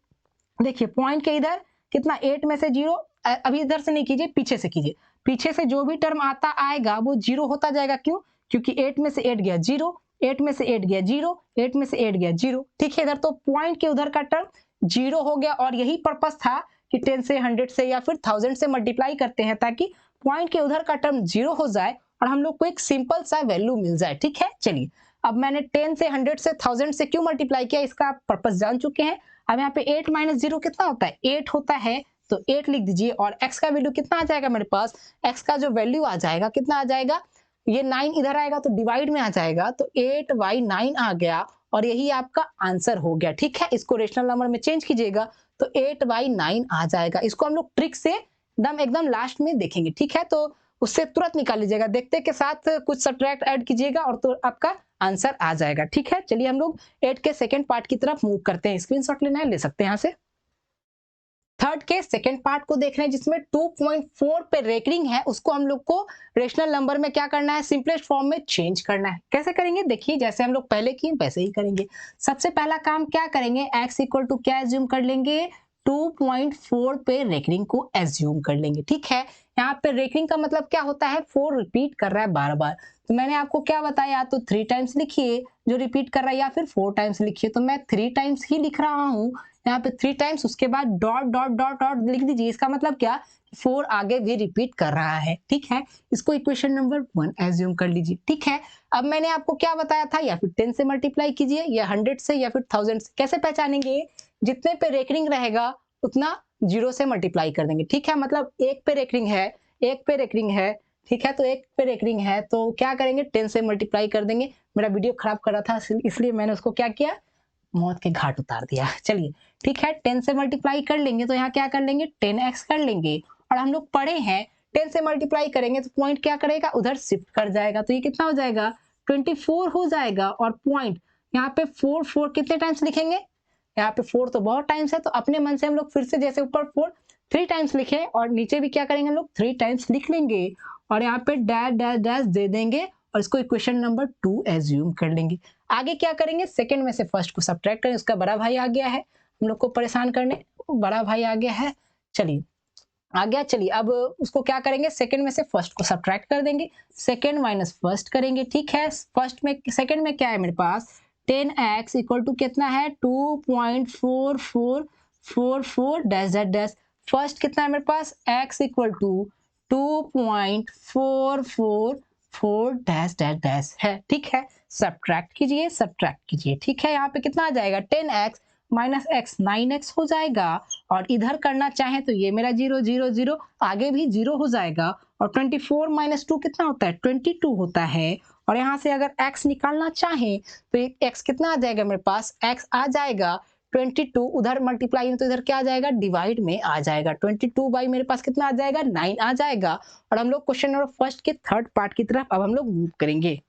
देखिए पॉइंट के इधर कितना 8 में से 0, अभी इधर से नहीं कीजिए, पीछे से कीजिए। पीछे से जो भी टर्म आता आएगा वो 0 होता जाएगा, क्यों, क्योंकि 8 में से 8 गया 0, 8 में से 8 गया 0, 8 में से 8 गया 0, ठीक है। इधर तो पॉइंट के उधर का टर्म 0 हो गया और यही पर्पस था कि 10 से 100 से या फिर 1000 से मल्टीप्लाई करते हैं ताकि पॉइंट के उधर का टर्म 0 हो जाए और हम लोग को एक सिंपल सा वैल्यू मिल जाए, ठीक है। चलिए अब मैंने 10 से 100 से 1000 से क्यों मल्टीप्लाई किया, इसका आप पर्पस जान चुके हैं। अब यहाँ पे 8 - 0 कितना होता है, 8 होता है, तो 8 लिख दीजिए और x का वैल्यू कितना आ जाएगा मेरे पास, x का जो वैल्यू आ जाएगा कितना आ जाएगा, ये 9 इधर आएगा तो डिवाइड में आ जाएगा तो 8/9 आ गया और यही आपका आंसर हो गया, ठीक है। इसको रेशनल नंबर में चेंज कीजिएगा तो 8/9 आ जाएगा। इसको हम लोग ट्रिक से एकदम लास्ट में देखेंगे, ठीक है। तो उससे तुरंत निकाल लीजिएगा, देखते के साथ कुछ सब्ट्रैक्ट ऐड कीजिएगा और तो आपका आंसर आ जाएगा, ठीक है। चलिए हम लोग 8 के सेकंड पार्ट की तरफ मूव करते हैं। स्क्रीनशॉट लेना है ले सकते हैं यहाँ से। थर्ड के सेकंड पार्ट को देख रहे हैं जिसमें 2.4 पे रेकरिंग है, उसको हम लोग को रेशनल नंबर में क्या करना है, सिंपलेस्ट फॉर्म में चेंज करना है। कैसे करेंगे, देखिए जैसे हम लोग पहले किए वैसे ही करेंगे। सबसे पहला काम क्या करेंगे, x इक्वल टू क्या एज्यूम कर लेंगे, 2.4 पे रेकरिंग को एज्यूम कर लेंगे, ठीक है। यहाँ पे रेकरिंग का मतलब क्या होता है, 4 रिपीट कर रहा है बार बार। तो मैंने आपको क्या बताया, तो 3 टाइम्स लिखिए जो रिपीट कर रहा है या फिर 4 टाइम्स लिखिए। तो मैं 3 टाइम्स ही लिख रहा हूँ, यहाँ पे 3 टाइम्स, उसके बाद डॉट डॉट डॉट डॉट लिख दीजिए। इसका मतलब क्या, 4 आगे भी रिपीट कर रहा है, ठीक है। इसको इक्वेशन नंबर 1 एज्यूम कर लीजिए, ठीक है। अब मैंने आपको क्या बताया था, या फिर 10 से मल्टीप्लाई कीजिए, या 100 से, या फिर 1000 से। कैसे पहचानेंगे, जितने पे रेकरिंग रहेगा उतना 0 से मल्टीप्लाई कर देंगे, ठीक है। मतलब 1 पे रेकरिंग है, 1 पे रेकरिंग है, ठीक है, तो 1 पे रेकरिंग है तो क्या करेंगे, 10 से मल्टीप्लाई कर देंगे। मेरा वीडियो खराब कर रहा था इसलिए मैंने उसको क्या किया, मौत के घाट उतार दिया। चलिए ठीक है, 10 से मल्टीप्लाई कर लेंगे तो यहाँ क्या कर लेंगे, 10x कर लेंगे। और हम लोग पढ़े हैं 10 से मल्टीप्लाई करेंगे तो पॉइंट क्या करेगा, उधर शिफ्ट कर जाएगा, तो ये कितना हो जाएगा, 24 हो जाएगा। और पॉइंट यहाँ पे 4 कितने टाइम्स लिखेंगे, यहाँ पे 4 तो बहुत टाइम्स है, तो अपने मन से हम लोग फिर से जैसे ऊपर 4 3 टाइम्स लिखे, और नीचे भी क्या करेंगे हम लोग 3 टाइम्स लिख लेंगे, और यहाँ पे डैश डैश डैश दे देंगे, और इसको इक्वेशन नंबर 2 एज्यूम कर लेंगे। आगे क्या करेंगे, सेकंड में से फर्स्ट को सब्ट्रैक्ट करें, उसका बड़ा भाई आ गया है हम लोग को परेशान करने, बड़ा भाई आ गया है। चलिए आ गया, चलिए अब उसको क्या करेंगे, सेकंड में से फर्स्ट को सब्ट्रैक्ट कर देंगे, सेकंड माइनस फर्स्ट करेंगे, ठीक है। फर्स्ट में सेकंड में क्या है मेरे पास, 10x इक्वल टू कितना है, 2.4444 डैश डैश डैश। फर्स्ट कितना है मेरे पास, x equal to 2.444 dash dash dash है, ठीक है। सब्ट्रैक्ट कीजिए, ठीक है। यहाँ पे कितना आ जाएगा, 10x माइनस एक्स 9x हो जाएगा, और इधर करना चाहें तो ये मेरा 0 0 0 आगे भी 0 हो जाएगा, और 24 माइनस 2 कितना होता है, 22 होता है। और यहाँ से अगर x निकालना चाहें तो x कितना आ जाएगा मेरे पास, x आ जाएगा 22, उधर मल्टीप्लाई तो इधर क्या आ जाएगा, डिवाइड में आ जाएगा, 22 बाई मेरे पास कितना आ जाएगा, 9 आ जाएगा। और हम लोग क्वेश्चन नंबर फर्स्ट के थर्ड पार्ट की तरफ अब हम लोग मूव करेंगे।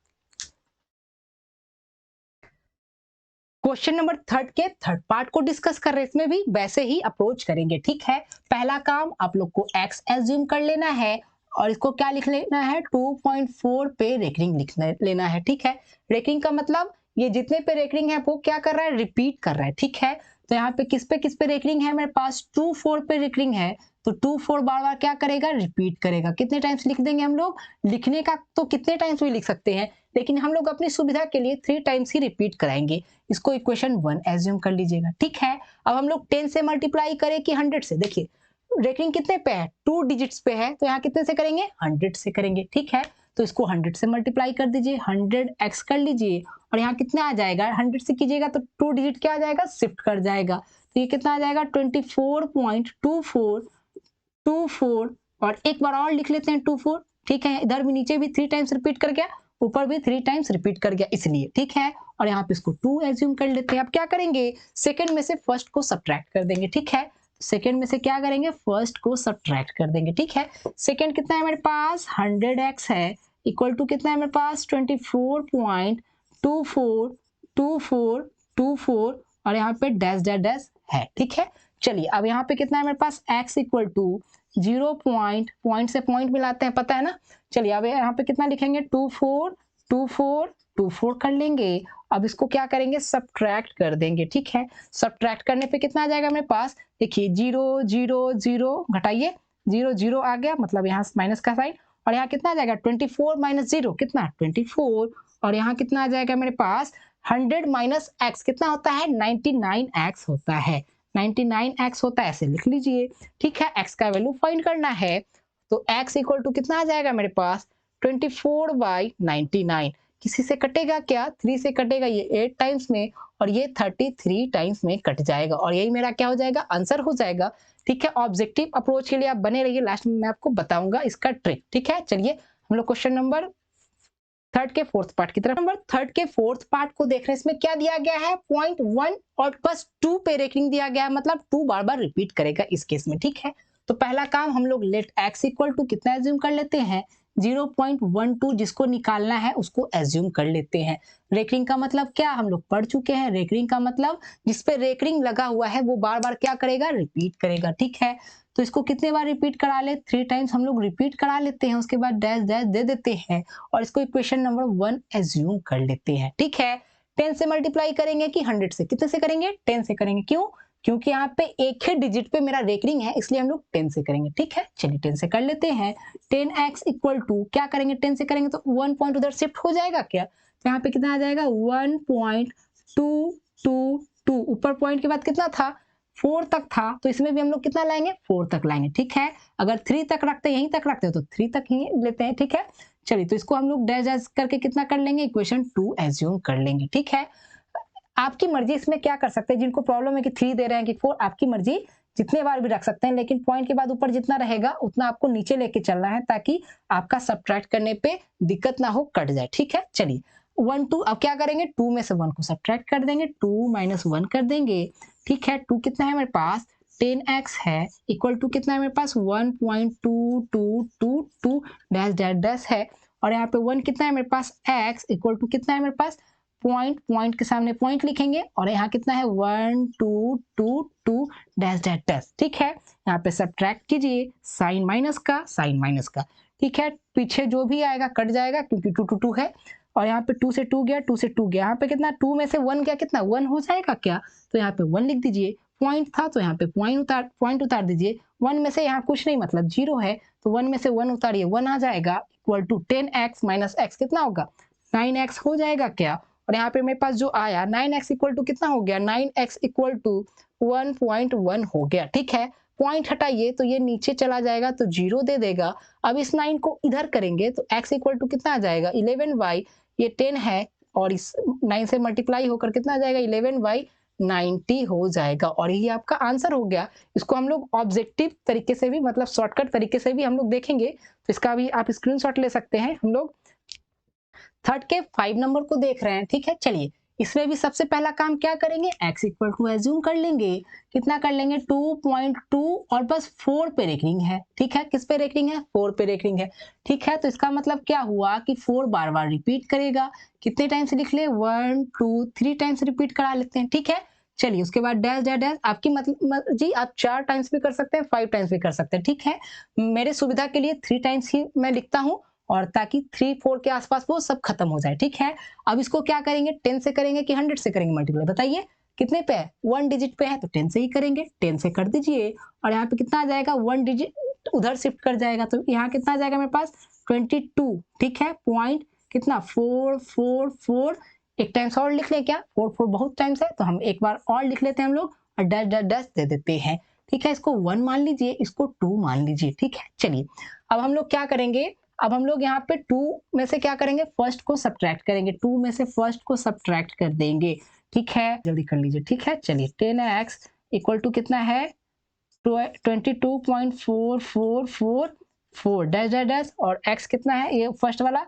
क्वेश्चन नंबर थर्ड के थर्ड पार्ट को डिस्कस कर रहे हैं, इसमें भी वैसे ही अप्रोच करेंगे, ठीक है। पहला काम आप लोग को x एज्यूम कर लेना है, और इसको क्या लिख लेना है, 2.4 पे रेकरिंग लिख लेना है, ठीक है। रेकरिंग का मतलब ये जितने पे रेकरिंग है वो क्या कर रहा है, रिपीट कर रहा है, ठीक है। तो यहाँ पे किस पे रेकरिंग है मेरे पास, 2 4 पे रेकरिंग है, तो 2 4 बार बार क्या करेगा, रिपीट करेगा। कितने टाइम्स लिख देंगे हम लोग, लिखने का तो कितने टाइम्स भी लिख सकते हैं, लेकिन हम लोग अपनी सुविधा के लिए 3 टाइम्स ही रिपीट कराएंगे। इसको इक्वेशन 1 एज्यूम कर लीजिएगा, ठीक है। अब हम लोग 10 से मल्टीप्लाई करें कि 100 से, देखिए रेकरिंग कितने पे है, 2 डिजिट्स पे है, तो यहाँ कितने से करेंगे, 100 से करेंगे, ठीक है। तो इसको 100 से मल्टीप्लाई कर दीजिए, 100x कर लीजिए, और यहाँ कितना आ जाएगा, 100 से कीजिएगा तो 2 डिजिट क्या आ जाएगा, शिफ्ट कर जाएगा, तो ये कितना आ जाएगा, 24.2424। और एक बार और लिख लेते हैं 24, ठीक है। इधर भी नीचे भी 3 टाइम्स रिपीट कर गया, ऊपर भी 3 टाइम्स रिपीट कर गया, इसलिए, ठीक है। और यहाँ पे इसको 2 एज्यूम कर लेते हैं। अब क्या करेंगे, सेकंड में से फर्स्ट को सब्ट्रैक्ट कर देंगे, ठीक है। सेकंड में से क्या करेंगे, फर्स्ट को सब्ट्रैक्ट कर देंगे, ठीक है। सेकंड कितना है मेरे पास, 100x है, इक्वल टू कितना है मेरे पास, 24.242424, और यहाँ पे डैश डैश डैश है, ठीक है। चलिए अब यहाँ पे कितना है मेरे पास, x इक्वल टू 0 पॉइंट से पॉइंट मिलाते हैं, पता है ना। चलिए अब यहाँ पे कितना लिखेंगे, 242424 कर लेंगे। अब इसको क्या करेंगे, सब्ट्रैक्ट कर देंगे, ठीक है। सब्ट्रैक्ट करने पे कितना आ जाएगा मेरे पास, देखिए 0 0 0 घटाइए, 0 0 आ गया, मतलब यहाँ माइनस का साइन, और यहाँ कितना आ जाएगा, 24 माइनस 0 कितना, 24, और यहाँ कितना आ जाएगा मेरे पास, 100 माइनस x कितना होता है, 99x होता है, 99x होता है, ऐसे लिख लीजिए, ठीक है। x का वैल्यू फाइंड करना है, तो x इक्वल टू कितना आ जाएगा मेरे पास, 24/99। किसी से कटेगा क्या, 3 से कटेगा, ये 8 टाइम्स में, और ये 33 टाइम्स में कट जाएगा, और यही मेरा क्या हो जाएगा, आंसर हो जाएगा, ठीक है। ऑब्जेक्टिव अप्रोच के लिए आप बने रहिए, लास्ट में मैं आपको बताऊंगा इसका ट्रिक, ठीक है। चलिए हम लोग क्वेश्चन नंबर थर्ड के फोर्थ पार्ट की तरफ, नंबर थर्ड के फोर्थ पार्ट को देख रहे हैं। इसमें क्या दिया गया है, 0.1 और बस 2 पे रेकरिंग दिया गया है, मतलब 2 बार बार रिपीट करेगा इस केस में, ठीक है। तो पहला काम हम लोग लेट x इक्वल टू कितना एज्यूम कर लेते हैं, 0.12, जिसको निकालना है उसको एज्यूम कर लेते हैं। रेकरिंग का मतलब क्या, हम लोग पढ़ चुके हैं, रेकरिंग का मतलब जिसपे रेकरिंग लगा हुआ है वो बार बार क्या करेगा, रिपीट करेगा, ठीक है। तो इसको कितने बार रिपीट करा ले, 3 टाइम्स हम लोग रिपीट करा लेते हैं, उसके बाद डैश डैश दे देते हैं, और इसको इक्वेशन नंबर 1 एज्यूम कर लेते हैं, ठीक है। 10 से मल्टीप्लाई करेंगे कि 100 से, कितने से करेंगे, 10 से करेंगे, क्यों, क्योंकि यहाँ पे एक ही डिजिट पे मेरा रेकरिंग है, इसलिए हम लोग 10 से करेंगे, ठीक है। चलिए 10 से कर लेते हैं, 10x इक्वल टू क्या करेंगे, 10 से करेंगे तो 1 पॉइंट उधर शिफ्ट हो जाएगा क्या, तो यहाँ पे कितना आ जाएगा, 1.222, ऊपर पॉइंट के बाद कितना था, 4 तक था तो इसमें भी हम लोग कितना लाएंगे 4 तक लाएंगे, ठीक है। अगर 3 तक रखते यहीं तक रखते तो 3 तक ही लेते हैं, ठीक है। चलिए तो इसको हम लोग डैश डैश करके कितना कर लेंगे, इक्वेशन 2 एज्यूम कर लेंगे, ठीक है। आपकी मर्जी इसमें क्या कर सकते हैं, जिनको प्रॉब्लम है कि 3 दे रहे हैं कि 4, आपकी मर्जी जितने बार भी रख सकते हैं, लेकिन पॉइंट के बाद ऊपर जितना रहेगा उतना आपको नीचे लेके चलना है ताकि आपका सब्ट्रैक्ट करने पे दिक्कत ना हो, कट जाए, ठीक है। चलिए 1 2 अब क्या करेंगे, 2 में से 1 को सब्ट्रैक्ट कर देंगे, 2 माइनस 1 कर देंगे, ठीक है। 2 कितना है मेरे पास 10x है, इक्वल टू कितना है मेरे पास 1.2222 डैश डैश डैश है, और यहाँ पे 1 कितना है मेरे पास x इक्वल टू कितना है मेरे पास पॉइंट के सामने पॉइंट लिखेंगे, और यहाँ कितना है 1222 डैश डैश डैश, ठीक है। यहाँ पे सब्ट्रैक्ट कीजिए साइन माइनस का, ठीक है। पीछे जो भी आएगा कट जाएगा क्योंकि 2 2 2 है, और यहाँ पे 2 से 2 गया, 2 से 2 गया, यहाँ पे कितना 2 में से 1 गया, कितना 1 हो जाएगा क्या, तो यहाँ पे 1 लिख दीजिए। पॉइंट था तो यहाँ पे पॉइंट उतार दीजिए, 1 में से यहाँ कुछ नहीं मतलब 0 है तो 1 में से 1 उतारिए, 1 आ जाएगा, equal to 10x minus x कितना होगा 9x हो जाएगा क्या। और यहाँ पे मेरे पास जो आया 9x इक्वल टू कितना हो गया, 9x इक्वल टू 1.1 हो गया, ठीक है। पॉइंट हटाइए तो ये नीचे चला जाएगा तो 0 दे देगा। अब इस 9 को इधर करेंगे तो x इक्वल टू कितना आ जाएगा 11y, ये 10 है और इस 9 से मल्टीप्लाई होकर कितना आ जाएगा 11y 90 हो जाएगा, और ये आपका आंसर हो गया। इसको हम लोग ऑब्जेक्टिव तरीके से भी मतलब शॉर्टकट तरीके से भी हम लोग देखेंगे, तो इसका भी आप स्क्रीनशॉट ले सकते हैं। हम लोग थर्ड के 5 नंबर को देख रहे हैं, ठीक है। चलिए इसमें भी सबसे पहला काम क्या करेंगे, x इक्वल टू एज्यूम कर लेंगे, कितना कर लेंगे 2.2 और बस 4 पे रेकरिंग है, ठीक है। किस पे रेकरिंग है 4 पे रेकरिंग है, ठीक है। तो इसका मतलब क्या हुआ कि 4 बार बार रिपीट करेगा, कितने टाइम्स लिख ले 1 2 3 टाइम्स रिपीट करा लेते हैं, ठीक है। चलिए उसके बाद डैश डैश डैश, आपकी मतलब जी आप 4 टाइम्स भी कर सकते हैं 5 टाइम्स भी कर सकते हैं, ठीक है। मेरे सुविधा के लिए 3 टाइम्स ही मैं लिखता हूँ, और ताकि 3 4 के आसपास वो सब खत्म हो जाए, ठीक है। अब इसको क्या करेंगे 10 से करेंगे कि 100 से करेंगे मल्टीप्लाई, बताइए कितने पे है 1 डिजिट पे है तो 10 से ही करेंगे, 10 से कर दीजिए, और यहाँ पे कितना आ जाएगा 1 डिजिट उधर शिफ्ट कर जाएगा तो यहाँ कितना आ जाएगा मेरे पास 22, ठीक है। पॉइंट कितना 4 4 4, एक टाइम्स और लिख लें क्या 4 4 बहुत टाइम्स है तो हम एक बार और लिख लेते हैं हम लोग, और डैश डैश डैश दे देते हैं, ठीक है। इसको 1 मान लीजिए, इसको 2 मान लीजिए, ठीक है। चलिए अब हम लोग क्या करेंगे, अब हम लोग यहाँ पे 2 में से क्या करेंगे फर्स्ट को सब्ट्रैक्ट करेंगे, 2 में से फर्स्ट को सब्ट्रैक्ट कर देंगे, ठीक है। जल्दी कर लीजिए, ठीक है। चलिए 10x इक्वल टू कितना है 22.4444 डैश डैश डैश, और x कितना है ये फर्स्ट वाला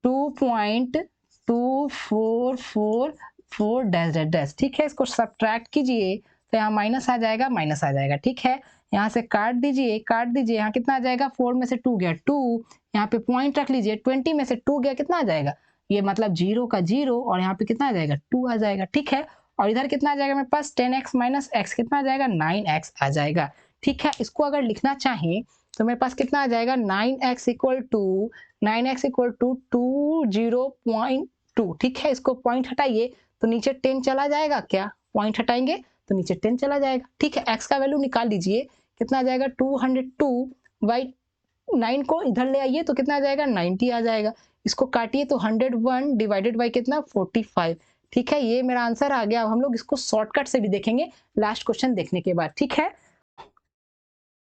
2.2444 डैश डैश डैश, ठीक है। इसको सब्ट्रैक्ट कीजिए तो यहाँ माइनस आ जाएगा, ठीक है। यहाँ से काट दीजिए, यहाँ कितना आ जाएगा 4 में से 2 गया 2, यहाँ पे पॉइंट रख लीजिए, 20 में से 2 गया कितना आ जाएगा, ये मतलब 0 का 0, और यहाँ पे कितना आ जाएगा 2 आ जाएगा, ठीक है। और इधर कितना आ जाएगा मेरे पास 10x माइनस x कितना आ जाएगा 9x आ जाएगा, ठीक है। इसको अगर लिखना चाहें तो मेरे पास कितना आ जाएगा 9x इक्वल टू 20.2, ठीक है। इसको पॉइंट हटाइए तो नीचे 10 चला जाएगा क्या, पॉइंट हटाएंगे तो नीचे 10 चला जाएगा, ठीक है। x का वैल्यू निकाल लीजिए, कितना आ जाएगा 202 बाई 9 को इधर ले आइए तो कितना आ जाएगा 90 आ जाएगा, इसको काटिए तो 101 डिवाइडेड बाई कितना 45, ठीक है। ये मेरा आंसर आ गया। अब हम लोग इसको शॉर्टकट से भी देखेंगे लास्ट क्वेश्चन देखने के बाद, ठीक है।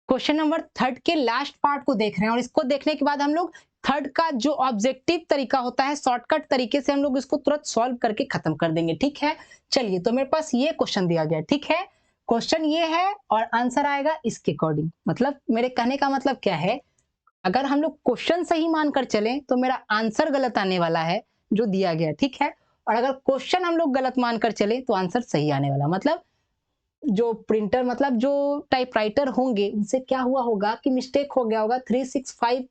क्वेश्चन नंबर 3 के लास्ट पार्ट को देख रहे हैं, और इसको देखने के बाद हम लोग थर्ड का जो ऑब्जेक्टिव तरीका होता है शॉर्टकट तरीके से हम लोग इसको तुरंत सॉल्व करके खत्म कर देंगे, ठीक है। चलिए तो मेरे पास ये क्वेश्चन दिया गया, ठीक है। क्वेश्चन ये है और आंसर आएगा इसके अकॉर्डिंग, मतलब मेरे कहने का मतलब क्या है, अगर हम लोग क्वेश्चन सही मानकर चलें तो मेरा आंसर गलत आने वाला है जो दिया गया, ठीक है। और अगर क्वेश्चन हम लोग गलत मानकर चले तो आंसर सही आने वाला, मतलब जो प्रिंटर मतलब जो टाइपराइटर होंगे उनसे क्या हुआ होगा कि मिस्टेक हो गया होगा 365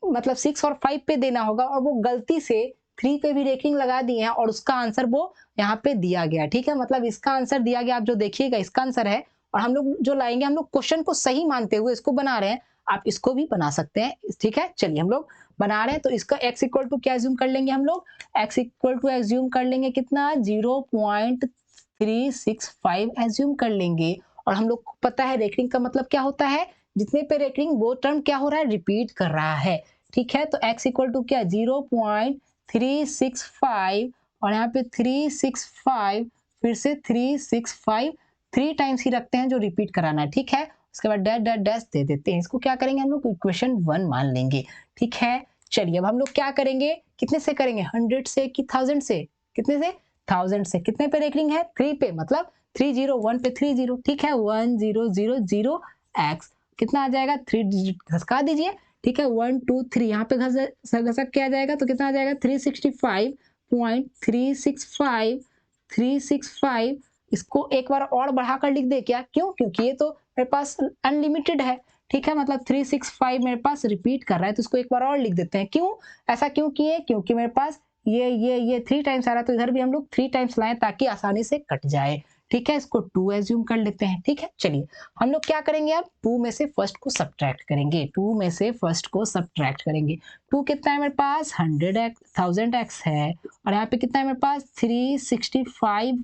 मतलब 6 और 5 पे देना होगा, और वो गलती से 3 पे भी रेटिंग लगा दिए हैं और उसका आंसर वो यहाँ पे दिया गया, ठीक है। मतलब इसका आंसर दिया गया, आप जो देखिएगा इसका आंसर है, और हम लोग जो लाएंगे हम लोग क्वेश्चन को सही मानते हुए इसको बना रहे हैं, आप इसको भी बना सकते हैं, ठीक है। चलिए हम लोग बना रहे हैं तो इसका x इक्वल टू क्या एज्यूम कर लेंगे हम लोग, x इक्वल टू एज्यूम कर लेंगे कितना 0.365 एज्यूम कर लेंगे, और हम लोग को पता है रेकरिंग का मतलब क्या होता है, जितने पे रेकरिंग वो टर्म क्या हो रहा है रिपीट कर रहा है, ठीक है। तो x इक्वल टू क्या 0.365, और यहाँ पे 365 फिर से 365 3 टाइम्स ही रखते हैं जो रिपीट कराना है, ठीक है। उसके बाद डैश डैश डैश दे देते हैं। इसको क्या करेंगे हम लोग, इक्वेशन 1 मान लेंगे, ठीक है। चलिए अब हम लोग क्या करेंगे, कितने से करेंगे, 100 से कि 1000 से, कितने से, 1000 से। कितने पे रेकरिंग है, 3 पे, मतलब 301 पे 30, ठीक है। 1000x कितना आ जाएगा, 3 डिजिट घसका दीजिए, ठीक है। 1 2 3 यहाँ पे घसक के आ जाएगा तो कितना आ जाएगा, 365.365 इसको एक बार और बढ़ाकर लिख दे क्या, क्यों, क्योंकि ये तो मेरे पास अनलिमिटेड है, ठीक है। मतलब 365 मेरे पास रिपीट कर रहा है तो इसको एक बार और लिख देते हैं। क्यों, ऐसा क्यों किए, क्योंकि मेरे पास ये 3 टाइम्स आ रहा है तो इधर भी हम लोग 3 टाइम्स लाएं ताकि आसानी से कट जाए, ठीक है। इसको 2 एज्यूम कर लेते हैं, ठीक है। चलिए हम लोग क्या करेंगे, अब 2 में से फर्स्ट को सब्ट्रैक्ट करेंगे, 2 में से फर्स्ट को सब्ट्रैक्ट करेंगे। 2 कितना है मेरे पास, 1000x है, और यहाँ पे कितना है मेरे पास, 365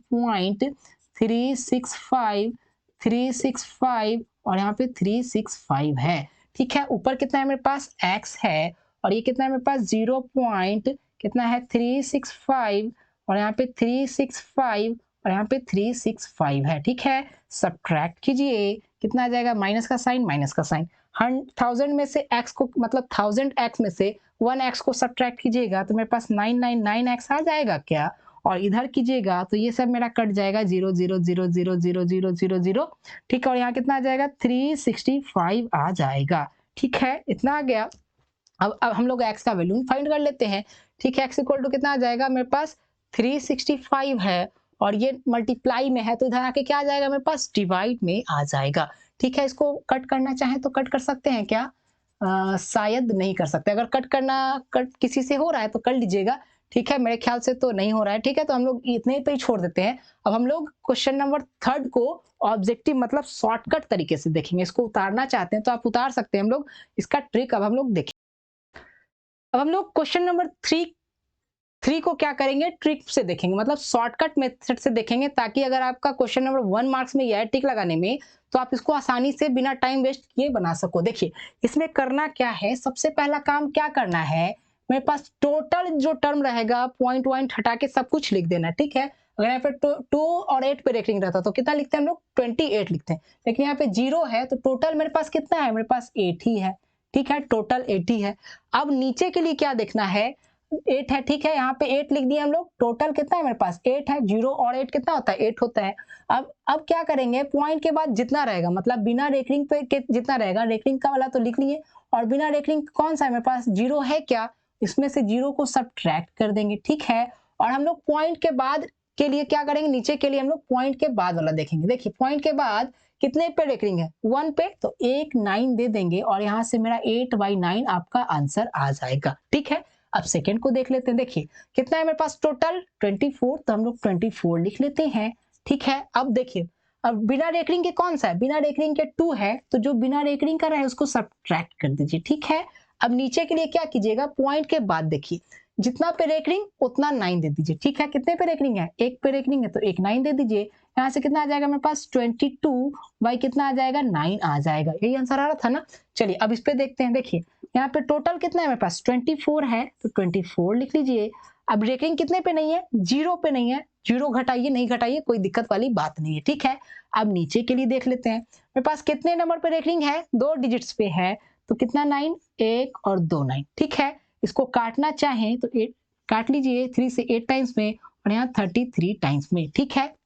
और यहाँ पे 365 है, ठीक है। ऊपर कितना है मेरे पास, x है, और ये कितना है मेरे पास, 0 पॉइंट कितना है, 365, और यहाँ पे 365 और यहाँ पे 365 है, ठीक है। सब्ट्रैक्ट कीजिए, कितना आ जाएगा, माइनस का साइन, 1000 में से x को, मतलब 1000x में से 1x को सब्ट्रैक्ट कीजिएगा तो मेरे पास 999x आ जाएगा क्या, और इधर कीजिएगा तो ये सब मेरा कट जाएगा, 0 0 0 0 0 0 0 0, ठीक है। और यहाँ कितना आ जाएगा, 365 आ जाएगा, ठीक है। इतना आ गया। अब हम लोग x का वैल्यू फाइंड कर लेते हैं, ठीक है। x इक्वल टू कितना आ जाएगा मेरे पास, 365 है, और ये मल्टीप्लाई में है तो इधर आके क्या आ जाएगा मेरे पास, डिवाइड में आ जाएगा, ठीक है। इसको कट करना चाहें तो कट कर सकते हैं क्या, शायद नहीं कर सकते। अगर कट किसी से हो रहा है तो कर लीजिएगा, ठीक है। मेरे ख्याल से तो नहीं हो रहा है, ठीक है। तो हम लोग इतने पे ही छोड़ देते हैं। अब हम लोग क्वेश्चन नंबर 3 को ऑब्जेक्टिव मतलब शॉर्टकट तरीके से देखेंगे। इसको उतारना चाहते हैं तो आप उतार सकते हैं, हम लोग इसका ट्रिक अब हम लोग देखें। अब हम लोग क्वेश्चन नंबर 3 को क्या करेंगे, ट्रिक से देखेंगे, मतलब शॉर्टकट मेथड से देखेंगे, ताकि अगर आपका क्वेश्चन नंबर 1 मार्क्स में यह ट्रिक लगाने में तो आप इसको आसानी से बिना टाइम वेस्ट किए बना सको। देखिए इसमें करना क्या है, सबसे पहला काम क्या करना है, मेरे पास टोटल जो टर्म रहेगा पॉइंट हटा के सब कुछ लिख देना, ठीक है। अगर यहाँ पे 2 और 8 पे रेटिंग रहता तो कितना लिखते हैं हम लोग, 28 लिखते हैं, लेकिन यहाँ पे 0 है तो टोटल मेरे पास कितना है, मेरे पास 8 ही है, ठीक है। टोटल 80 है। अब नीचे के लिए क्या देखना है, 8 है, ठीक है। यहाँ पे 8 लिख दिया हम लोग, टोटल कितना है मेरे पास, 8 है। 0 और 8 कितना होता है, 8 होता है। अब क्या करेंगे, पॉइंट के बाद जितना रहेगा, मतलब बिना रेकरिंग पे जितना रहेगा, रेकरिंग का वाला तो लिख लिए, और बिना रेकरिंग कौन सा है मेरे पास, 0 है क्या, इसमें से 0 को सब्ट्रैक्ट कर देंगे, ठीक है। और हम लोग पॉइंट के बाद के लिए क्या करेंगे, नीचे के लिए हम लोग पॉइंट के बाद वाला देखेंगे। देखिए पॉइंट के बाद कितने पे रेकरिंग है, 1 पे, तो एक 9 दे देंगे, और यहाँ से मेरा 8/9 आपका आंसर आ जाएगा, ठीक है। अब सेकंड को देख लेते हैं। देखिए कितना है मेरे पास टोटल, 24, तो हम लोग 24 लिख लेते हैं, ठीक है। अब देखिए, अब बिना रेकरिंग के कौन सा है, बिना रेकरिंग के 2 है, तो जो बिना रेकरिंग का रहा है उसको सब्ट्रैक्ट कर दीजिए, ठीक है। अब नीचे के लिए क्या कीजिएगा, पॉइंट के बाद देखिए जितना पे रेकरिंग उतना 9 दे दीजिए, ठीक है। कितने पे रेकरिंग है, 1 पे रेकरिंग है तो एक 9 दे दीजिए। यहाँ से कितना आ जाएगा मेरे पास, 22 बाई कितना आ जाएगा, 9 आ जाएगा। यही आंसर आ रहा था ना। चलिए अब इस पे देखते हैं। देखिए यहाँ पे टोटल कितना है मेरे पास, 24 है, तो 24 लिख लीजिए। अब रेकरिंग कितने पे नहीं है, 0 पे नहीं है, 0 घटाइए नहीं घटाइए, कोई दिक्कत वाली बात नहीं है, ठीक है। अब नीचे के लिए देख लेते हैं, मेरे पास कितने नंबर पे रेकरिंग है, 2 डिजिट्स पे है, तो कितना 9, 1 और 2 9, ठीक है। इसको काटना चाहें तो 8 काट लीजिए, 3 से 8 टाइम्स में, और यहाँ 33 टाइम्स में, ठीक है।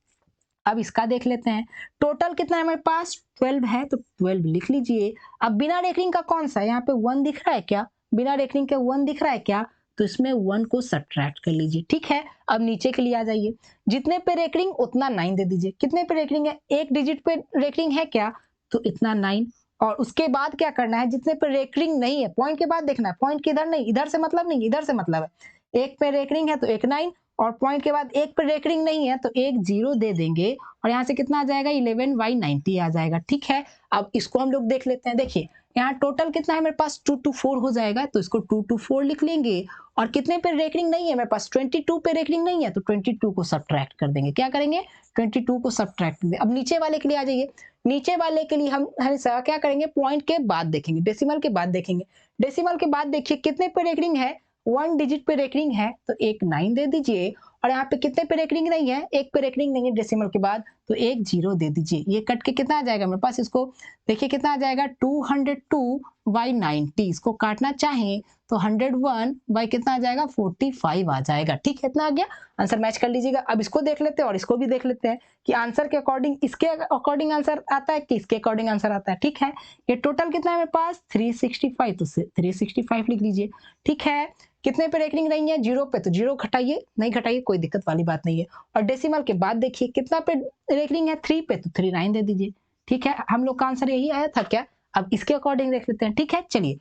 अब इसका देख लेते हैं, टोटल कितना है मेरे पास, 12 है, तो 12 लिख लीजिए। अब बिना रेकरिंग का कौन सा है, यहाँ पे 1 दिख रहा है क्या, बिना रेकरिंग के 1 दिख रहा है क्या, तो इसमें 1 को सब्ट्रैक्ट कर लीजिए, ठीक है। अब नीचे के लिए आ जाइए, जितने पे रेकरिंग उतना 9 दे दीजिए। कितने पे रेकरिंग है, एक डिजिट पे रेकरिंग है क्या, तो इतना 9, और उसके बाद क्या करना है, जितने पे रेकरिंग नहीं है, पॉइंट के बाद देखना है, पॉइंट किधर नहीं, इधर से मतलब नहीं, इधर से मतलब है, एक पे रेकरिंग है तो एक 9, और पॉइंट के बाद एक पे रेकरिंग नहीं है तो एक 0 दे देंगे, और यहाँ से कितना आ जाएगा, 11/90 आ जाएगा, ठीक है। अब इसको हम लोग देख लेते हैं। देखिए यहाँ टोटल कितना है मेरे पास, 2 to 4 हो जाएगा, तो इसको 2 to 4 लिख लेंगे। और कितने पे रेकरिंग नहीं है मेरे पास, 22 पे रेकरिंग नहीं है, तो 22 को सब्ट्रैक्ट कर देंगे। क्या करेंगे, 22 को सब्ट्रैक्ट कर देंगे। अब नीचे वाले के लिए आ जाइए, नीचे वाले के लिए हम हमेशा क्या करेंगे, पॉइंट के बाद देखेंगे, डेसिमल के बाद देखेंगे। डेसिमल के बाद देखिए कितने पे रेकरिंग है, 1 डिजिट पे रेकरिंग है, तो एक 9 दे दीजिए, और यहाँ पे कितने पे रेकरिंग नहीं है, एक पे रेकरिंग नहीं है डेसिमल के बाद, तो एक जीरो दे दीजिए। ये कट के कितना आ जाएगा मेरे पास, इसको देखिए कितना आ जाएगा 202/90। इसको काटना चाहें तो 101 बाई कितना आ जाएगा 45 आ जाएगा। ठीक है, इतना आ गया, आंसर मैच कर लीजिएगा। अब इसको देख लेते हैं और इसको भी देख लेते हैं कि आंसर के अकॉर्डिंग इसके अकॉर्डिंग आंसर आता है कि इसके अकॉर्डिंग आंसर आता है। ठीक है, ये टोटल कितना है मेरे पास 365, तो 365 लिख लीजिए। ठीक है, कितने पे रेकरिंग नहीं है, जीरो पे, तो जीरो घटाइए, नहीं घटाइए कोई दिक्कत वाली बात नहीं है। और डेसिमल के बाद देखिए कितना पे रेकरिंग है, 3 पे, तो 39 दे दीजिए। ठीक है, हम लोग का आंसर यही आया था क्या। अब इसके अकॉर्डिंग देख लेते हैं। ठीक है, चलिए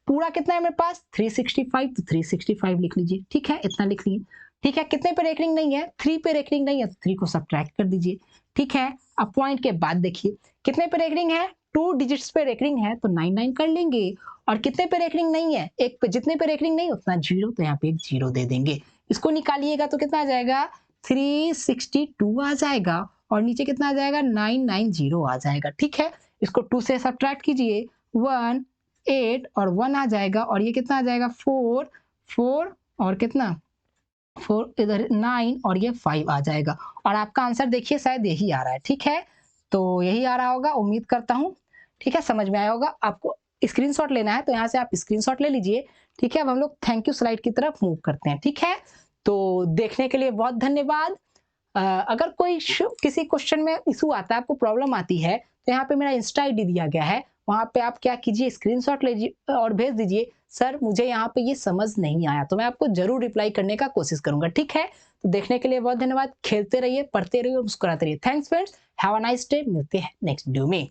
पूरा कितना है मेरे पास 365, तो 365 लिख लीजिए। ठीक है, इतना लिख लीजिए। ठीक है, कितने पे रेकरिंग नहीं है, 3 पे रेकरिंग नहीं है, तो 3 को सब्ट्रैक्ट कर दीजिए। ठीक है, अब पॉइंट के बाद देखिए कितने पे रेकरिंग है, 2 डिजिट्स पे रेकरिंग है, तो 99 कर लेंगे। और कितने पे रेकरिंग नहीं है, एक पे, जितने पे रेकरिंग नहीं उतना जीरो, तो यहाँ पे एक जीरो दे देंगे। इसको निकालिएगा तो कितना आ जाएगा 362 आ जाएगा, और नीचे कितना आ जाएगा 990 आ जाएगा। ठीक है, इसको 2 से सब्ट्रैक्ट कीजिए, 1 8 और 1 आ जाएगा, और ये कितना आ जाएगा 4 4 और कितना 4 इधर 9 और ये 5 आ जाएगा। और आपका आंसर देखिए शायद यही आ रहा है। ठीक है, तो यही आ रहा होगा, उम्मीद करता हूँ। ठीक है, समझ में आया होगा। आपको स्क्रीनशॉट लेना है तो यहाँ से आप स्क्रीनशॉट ले लीजिए। ठीक है, अब हम लोग थैंक यू स्लाइड की तरफ मूव करते हैं। ठीक है, तो देखने के लिए बहुत धन्यवाद। अगर कोई किसी क्वेश्चन में इशू आता है, आपको प्रॉब्लम आती है, तो यहाँ पे मेरा इंस्टा आईडी दिया गया है, वहां पे आप क्या कीजिए स्क्रीनशॉट लीजिए और भेज दीजिए, सर मुझे यहाँ पे ये समझ नहीं आया, तो मैं आपको जरूर रिप्लाई करने का कोशिश करूंगा। ठीक है, तो देखने के लिए बहुत धन्यवाद। खेलते रहिए, पढ़ते रहिए, मुस्कुराते रहिए। Thanks friends, have a nice day. मिलते हैं नेक्स्ट वीडियो में।